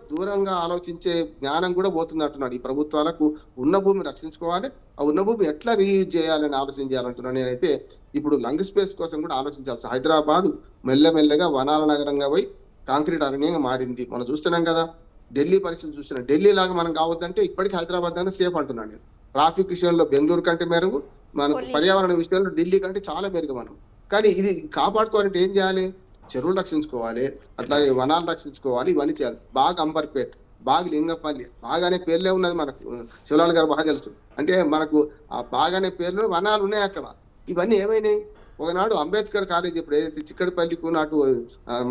దూరంగా ఆలోచించే జ్ఞానం కూడా పోతుంది అంటున్నాడు. ఈ ప్రభుత్వాలకు ఉన్న భూమి రక్షించుకోవాలి, ఆ ఉన్న భూమి ఎట్లా రీయూజ్ చేయాలని ఆలోచన చేయాలంటున్నాను. నేనైతే ఇప్పుడు లంగ్ స్పేస్ కోసం కూడా ఆలోచించాల్సి. హైదరాబాద్ మెల్లమెల్లగా వనాల నగరంగా పోయి కాంక్రీట్ అరణ్యంగా మారింది. మనం చూస్తున్నాం కదా, ఢిల్లీ పరిస్థితి చూస్తున్నాం. ఢిల్లీ లాగా మనం కావద్దంటే ఇప్పటికీ హైదరాబాద్ అనేది సేఫ్ అంటున్నాను నేను. ట్రాఫిక్ విషయంలో బెంగళూరు కంటే మెరుగు, మనకు పర్యావరణ విషయంలో ఢిల్లీ కంటే చాలా మెరుగు మనం. కానీ ఇది కాపాడుకోవాలంటే ఏం చేయాలి, చెరువులు రక్షించుకోవాలి, అట్లాగే వనాలు రక్షించుకోవాలి, ఇవన్నీ చేయాలి. బాగా అంబర్పేట్, బాగా లింగపల్లి, బాగానే పేర్లే ఉన్నది మనకు, శివలాల్ గారు బాగా తెలుసు. అంటే మనకు ఆ బాగానే పేర్లు వనాలు ఉన్నాయి అక్కడ. ఇవన్నీ ఏమైనాయి, ఒకనాడు అంబేద్కర్ కాలేజ్ ఇప్పుడు ఏదైతే చిక్కడపల్లికు నాటు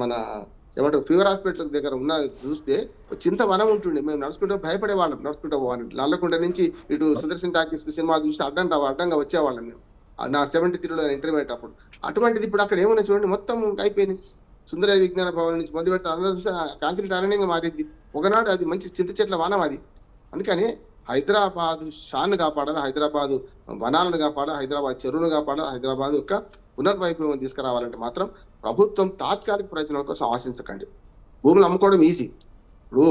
మన ఏమంటారు ఫీవర్ హాస్పిటల్ దగ్గర ఉన్న చూస్తే చింతవనం ఉంటుండే. మేము నడుచుకుంటూ భయపడే వాళ్ళం, నడుచుకుంటూ పోవాలి. నల్లకుంట నుంచి ఇటు సుదర్శన్ టాకీస్ సినిమా చూస్తే అడ్డంగా వచ్చేవాళ్ళం మేము. నా 73లో ఇంటర్మీడియట్ అప్పుడు. అటువంటిది ఇప్పుడు అక్కడ ఏమన్నా చూడండి, మొత్తం అయిపోయింది. సుందర విజ్ఞాన భవన్ నుంచి మొదలు పెడితే అందరూ చూస్తే కాంక్రీట్ అరణ్యంగా మారింది. ఒకనాడు అది మంచి చింత చెట్ల వనం అది. అందుకని హైదరాబాద్ షాన్ కాపాడాలి, హైదరాబాద్ వనాలను కాపాడాలి, హైదరాబాద్ చెరువును కాపాడాలి, హైదరాబాద్ యొక్క పునర్వైభవం తీసుకురావాలంటే మాత్రం ప్రభుత్వం తాత్కాలిక ప్రయోజనాల కోసం ఆశించకండి. భూములు అమ్ముకోవడం ఈజీ. ఇప్పుడు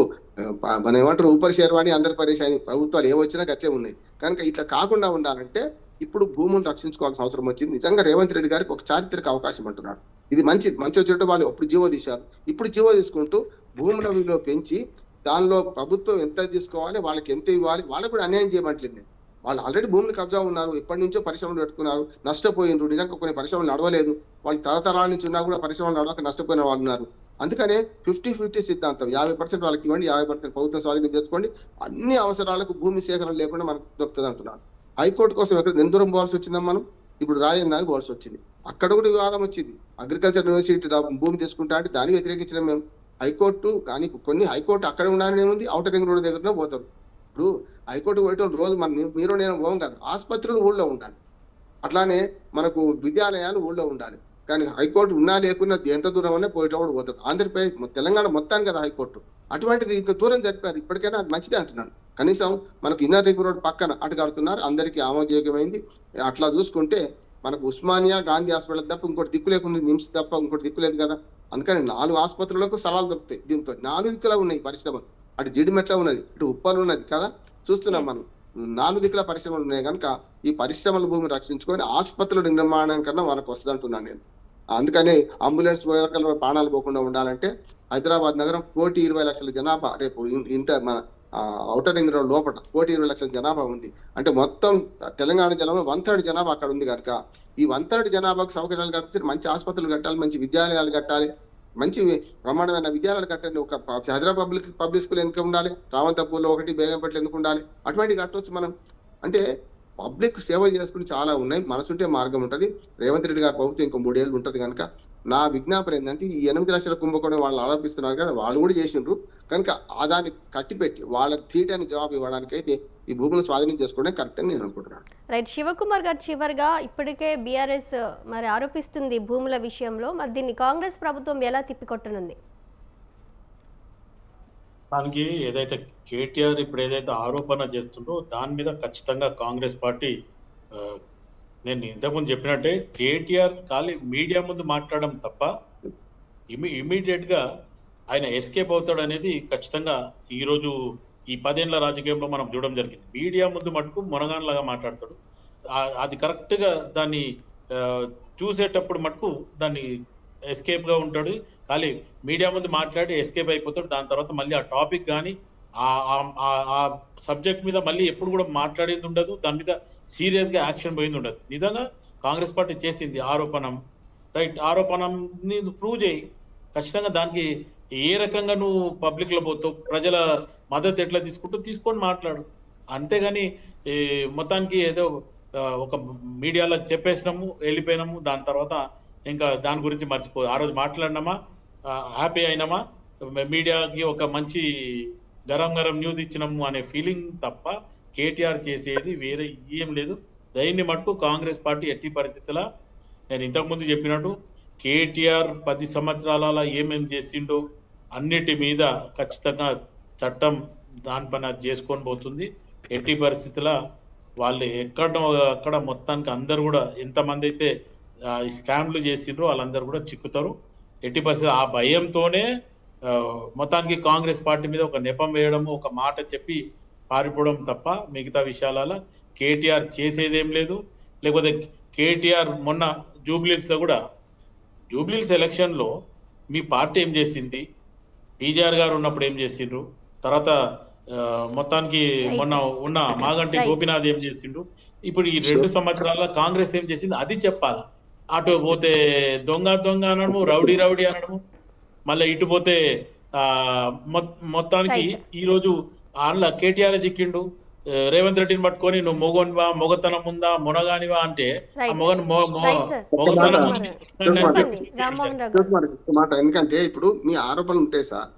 మనం ఏమంటారు ఊపరి శేర్వాణి అందరి పరేషాని, ప్రభుత్వాలు ఏమొచ్చినా గట్లే ఉన్నాయి. కనుక ఇట్లా కాకుండా ఉండాలంటే ఇప్పుడు భూములను రక్షించుకోవాల్సిన అవసరం వచ్చింది. నిజంగా రేవంత్ రెడ్డి గారికి ఒక చారిత్రక అవకాశం అంటున్నాడు. ఇది మంచి చెట్టు. వాళ్ళు అప్పుడు జీవో తీశారు, ఇప్పుడు జీవో తీసుకుంటూ భూముల విలువ పెంచి దానిలో ప్రభుత్వం ఎంత తీసుకోవాలి, వాళ్ళకి ఎంత ఇవ్వాలి, వాళ్ళకి కూడా అన్యాయం చేయమంటలేదు. వాళ్ళు ఆల్రెడీ భూములు కబ్జా ఉన్నారు, ఎప్పటి నుంచో పరిశ్రమలు పెట్టుకున్నారు, నష్టపోయినారు. నిజంగా కొన్ని పరిశ్రమలు నడవలేదు, వాళ్ళు తరతరాల నుంచి ఉన్నా కూడా పరిశ్రమలు నడవక నష్టపోయిన వాళ్ళు ఉన్నారు. అందుకనే 50-50 సిద్ధాంతం, 50% వాళ్ళకి ఇవ్వండి, 50% ప్రభుత్వం స్వాధీనం చేసుకోండి. అన్ని అవసరాలకు భూమి సేకరణ లేకుండా మనకు దొరుకుతుంది అంటున్నారు. హైకోర్టు కోసం ఎక్కడ ఎంత దూరం పోవాల్సి వచ్చిందాం మనం? ఇప్పుడు రాజధానికి పోవాల్సి వచ్చింది. అక్కడ కూడా వివాదం వచ్చింది. అగ్రికల్చర్ యూనివర్సిటీ భూమి తీసుకుంటా అంటే దాన్ని వ్యతిరేకించిన మేము. హైకోర్టు కానీ కొన్ని హైకోర్టు అక్కడ ఉండాలని ఉంది, ఔటర్ రింగ్ రోడ్ దగ్గరనే పోతారు. ఇప్పుడు హైకోర్టు పోయేటోళ్ళు రోజు మీరు నేను పోం కదా. ఆసుపత్రులు ఊళ్ళో ఉండాలి, అట్లానే మనకు విద్యాలయాలు ఊళ్ళో ఉండాలి. కానీ హైకోర్టు ఉన్నా లేకున్నా ఎంత దూరం అనే పోయేటప్పుడు పోతారు. ఆంధ్రప్రదేశ్ తెలంగాణ మొత్తానికి కదా హైకోర్టు. అటువంటిది ఇంకా దూరం జరిపారు. ఇప్పటికైనా అది మంచిదే అంటున్నాను. కనీసం మనకు ఇన్నర్ రింగ్ రోడ్ పక్కన అటు కడుతున్నారు, అందరికీ ఆమోదయోగ్యమైంది. అట్లా చూసుకుంటే మనకు ఉస్మానియా గాంధీ హాస్పిటల్ తప్ప ఇంకోటి దిక్కు లేకుండా, నిమ్స్ తప్ప ఇంకోటి దిక్కు లేదు కదా. అందుకని 4 ఆసుపత్రులకు స్థలాలు దొరుకుతాయి. దీంతో 4 దిక్కులా ఉన్నాయి పరిశ్రమలు. అటు జిడిమెట్ల ఉన్నది, ఇటు ఉప్పలు ఉన్నది కదా, చూస్తున్నాం మనం. 4 దిక్కుల పరిశ్రమలు ఉన్నాయి కనుక ఈ పరిశ్రమల భూమిని రక్షించుకొని ఆసుపత్రుల నిర్మాణం కన్నా మనకు వస్తుంది అంటున్నాను నేను. అందుకని అంబులెన్స్ పోయేవరకల్లా ప్రాణాలు పోకుండా ఉండాలంటే హైదరాబాద్ నగరం 1,20,00,000 జనాభా, రేపు మన ఔటర్ రింగ్ రోడ్ లోపల 1,20,00,000 జనాభా ఉంది. అంటే మొత్తం తెలంగాణ జనాభా 1/3 జనాభా అక్కడ ఉంది కనుక ఈ 1/3 జనాభాకు సౌకర్యాలు కల్పించి మంచి ఆసుపత్రులు కట్టాలి, మంచి విద్యాలయాలు కట్టాలి, మంచి బ్రహ్మాండమైన విద్యాలయాలు కట్టండి. ఒక హైదరాబాద్ పబ్లిక్ స్కూల్ ఎందుకు ఉండాలి, రామంతపూర్లో ఒకటి, బేగంపేటలో ఎందుకు ఉండాలి? అటువంటి కట్టవచ్చు మనం. అంటే పబ్లిక్ సేవ చేసుకుని చాలా ఉన్నాయి. మనసుంటే మార్గం ఉంటుంది. రేవంత్ రెడ్డి గారి ప్రభుత్వం ఇంకో 3 ఏళ్ళు ఉంటుంది కనుక నా విజ్ఞాపన ఏంటంటే ఈ 8 లక్షల కుంభకోణం వాళ్ళు ఆరోపిస్తున్నారు కదా, వాళ్ళు కూడా చేసిండ్రు కనుక దాన్ని కట్టిపెట్టి వాళ్ళకి తీటని జవాబు ఇవ్వడానికి అయితే ఈ భూములను స్వాధీనం చేసుకోవడం కరెక్ట్ అని నేను అనుకుంటున్నాను.
రైట్. శివకుమార్ గారు, చివరిగా ఇప్పటికే బీఆర్ఎస్ మరి ఆరోపిస్తుంది భూముల విషయంలో, మరి దీన్ని కాంగ్రెస్ ప్రభుత్వం ఎలా తిప్పికొట్టనుంది?
దానికి ఏదైతే కేటీఆర్ ఇప్పుడు ఏదైతే ఆరోపణ చేస్తుందో దాని మీద ఖచ్చితంగా కాంగ్రెస్ పార్టీ, నేను ఇంతకుముందు చెప్పినట్టే కేటీఆర్ ఖాళీ మీడియా ముందు మాట్లాడడం తప్ప ఇమీడియట్ గా ఆయన ఎస్కేప్ అవుతాడు అనేది ఖచ్చితంగా ఈరోజు ఈ 10 ఏళ్ల రాజకీయంలో మనం చూడడం జరిగింది. మీడియా ముందు మటుకు మునగాన్లాగా మాట్లాడతాడు. అది కరెక్ట్ గా దాన్ని చూసేటప్పుడు మటుకు దాన్ని ఎస్కేప్ గా ఉంటాడు. ఖాళీ మీడియా ముందు మాట్లాడి ఎస్కేప్ అయిపోతాడు. దాని తర్వాత మళ్ళీ ఆ టాపిక్ కానీ ఆ సబ్జెక్ట్ మీద మళ్ళీ ఎప్పుడు కూడా మాట్లాడేది ఉండదు, దాని మీద సీరియస్ గా యాక్షన్ పోయింది ఉండదు. నిజంగా కాంగ్రెస్ పార్టీ చేసింది ఆరోపణం, రైట్, ఆరోపణని ప్రూవ్ చేయి. ఖచ్చితంగా దానికి ఏ రకంగా నువ్వు పబ్లిక్ లో పోతావు, ప్రజల మద్దతు ఎట్లా తీసుకొని మాట్లాడు. అంతేగాని మొత్తానికి ఏదో ఒక మీడియాలో చెప్పేసినాము, వెళ్ళిపోయినాము, దాని తర్వాత ఇంకా దాని గురించి మర్చిపో. ఆ రోజు మాట్లాడినామా, హ్యాపీ అయినామా, మీడియాకి ఒక మంచి గరం న్యూస్ ఇచ్చినాము అనే ఫీలింగ్ తప్ప కేటీఆర్ చేసేది వేరే ఏం లేదు. దీన్ని మటుకు కాంగ్రెస్ పార్టీ ఎట్టి పరిస్థితుల్లో, నేను ఇంతకుముందు చెప్పినట్టు కేటీఆర్ 10 సంవత్సరాల ఏమేమి చేసిండో అన్నిటి మీద ఖచ్చితంగా చట్టం దాని పని చేసుకొని పోతుంది. ఎట్టి పరిస్థితుల్లో వాళ్ళు అక్కడ మొత్తానికి అందరు కూడా ఎంతమంది అయితే స్కామ్లు చేసిండ్రో వాళ్ళందరూ కూడా చిక్కుతారు. ఎట్టి పరిస్థితుల్లో ఆ భయంతోనే మొత్తానికి కాంగ్రెస్ పార్టీ మీద ఒక నెపం వేయడము, ఒక మాట చెప్పి పారిపోవడం తప్ప మిగతా విషయాలలో కేటీఆర్ చేసేదేం లేదు. లేకపోతే కేటీఆర్ మొన్న జూబ్లీస్ లో కూడా, జూబ్లీస్ ఎలక్షన్ లో మీ పార్టీ ఏం చేసింది, టీజీఆర్ గారు ఉన్నప్పుడు ఏం చేసిండ్రు, తర్వాత మొత్తానికి మొన్న ఉన్న మాగంటి గోపీనాథ్ ఏం చేసిండ్రు, ఇప్పుడు ఈ 2 సంవత్సరాల కాంగ్రెస్ ఏం చేసింది అది చెప్పాలా. అటు పోతే దొంగ అనడము, రౌడీ అనడము, మళ్ళీ ఇటు పోతే మొత్తానికి ఈ రోజు ఆన్ల కేటీఆర్ చిక్కిండు, రేవంత్ రెడ్డిని పట్టుకొని నువ్వు మొగనివా, మొగతనం ఉందా, మొనగానివా అంటే ఆ
Right.
మొగని
Right, sir.
మొగతనం
చెప్పండి. రామ్మోహన్ రావు
ఒక
గారు.
మాట, ఎందుకంటే ఇప్పుడు మీ ఆరోపణలు ఉంటాయి సార్.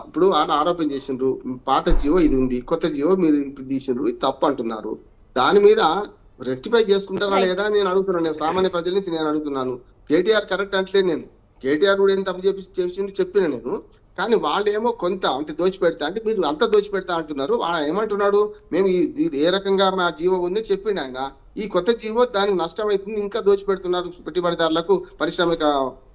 ఇప్పుడు ఆయన ఆరోపణ చేసిండ్రు, పాత జియో ఇది ఉంది, కొత్త జియో మీరు ఇప్పుడు తీసిండ్రు, ఇది తప్పు అంటున్నారు. దాని మీద రెక్టిఫై చేసుకుంటారా లేదా నేను అడుగుతున్నాను. నేను సామాన్య ప్రజల నుంచి నేను అడుగుతున్నాను. కేటీఆర్ కరెక్ట్ అంటలేదు నేను. కేటీఆర్ కూడా ఏం తప్పు చేసిండు చెప్పిన నేను. కానీ వాళ్ళు ఏమో కొంత అంటే దోచిపెడతా అంటే మీరు అంతా దోచిపెడతా అంటున్నారు. ఆయన ఏమంటున్నాడు, మేము ఇది ఏ రకంగా మా జీవో ఉంది చెప్పిండు ఆయన. ఈ కొత్త జీవో దానికి నష్టం అవుతుంది, ఇంకా దోచిపెడుతున్నారు పెట్టుబడిదారులకు, పారిశ్రామిక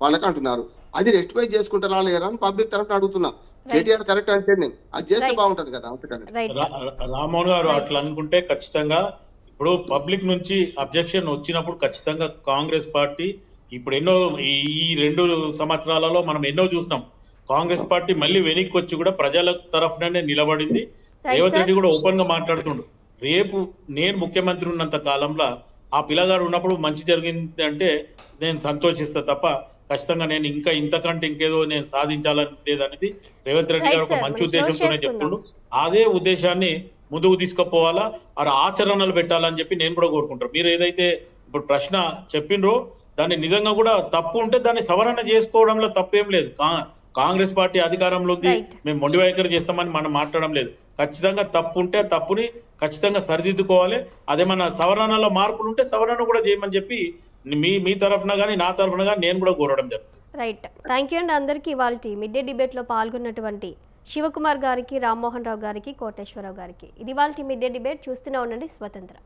వాళ్ళకి అంటున్నారు. అది రెక్టిఫై చేసుకుంటారా లేదా అని పబ్లిక్ తరఫున అడుగుతున్నా. కేటీఆర్ కరెక్ట్ అంటే నేను అది చేస్తే బాగుంటది కదా అంతకన్నా.
రైట్.
రామ్మోహన్ గారు అట్లా అనుకుంటే ఖచ్చితంగా ఇప్పుడు పబ్లిక్ నుంచి అబ్జెక్షన్ వచ్చినప్పుడు ఖచ్చితంగా కాంగ్రెస్ పార్టీ ఇప్పుడు ఎన్నో ఈ 2 సంవత్సరాలలో మనం ఎన్నో చూసినాం. కాంగ్రెస్ పార్టీ మళ్ళీ వెనక్కి వచ్చి కూడా ప్రజల తరఫుననే నిలబడింది. రేవంత్ రెడ్డి కూడా ఓపెన్ గా మాట్లాడుతుండు. రేపు నేను ముఖ్యమంత్రి ఉన్నంత కాలంలో ఆ పిల్లగాడు ఉన్నప్పుడు మంచి జరిగింది అంటే నేను సంతోషిస్తా తప్ప ఖచ్చితంగా నేను ఇంకా ఇంతకంటే ఇంకేదో నేను సాధించాలని లేదనేది రేవంత్ రెడ్డి గారు ఒక మంచి ఉద్దేశంతోనే చెప్తుండు. అదే ఉద్దేశాన్ని ముందుకు తీసుకుపోవాలా, అది ఆచరణలు పెట్టాలని చెప్పి నేను కూడా కోరుకుంటాను. మీరు ఏదైతే ఇప్పుడు ప్రశ్న చెప్పిండ్రో దాన్ని నిజంగా కూడా తప్పు ఉంటే దాన్ని సవరణ చేసుకోవడంలో తప్పేం లేదు. కాంగ్రెస్ పార్టీ అధికారంలో ఉంది, మేము మొండి వైఖరి చేస్తామని మనం మాట్లాడడం లేదు. ఖచ్చితంగా తప్పు ఉంటే తప్పుని ఖచ్చితంగా సరిదిద్దుకోవాలి. అదేమన్నా సవరణలో మార్పులు ఉంటే సవరణ కూడా చేయమని చెప్పి మీ తరఫున కానీ నా తరఫున కానీ నేను కూడా కోరడం జరుగుతుంది.
రైట్. థ్యాంక్ యూ అండి అందరికీ. ఇవాళ మిడ్ డే డిబేట్లో పాల్గొన్నటువంటి శివకుమార్ గారికి, రామ్మోహన్ రావు గారికి, కోటేశ్వరరావు గారికి. ఇది ఇవాళ మిడ్ డే డిబేట్. చూస్తూనే ఉండండి స్వతంత్ర.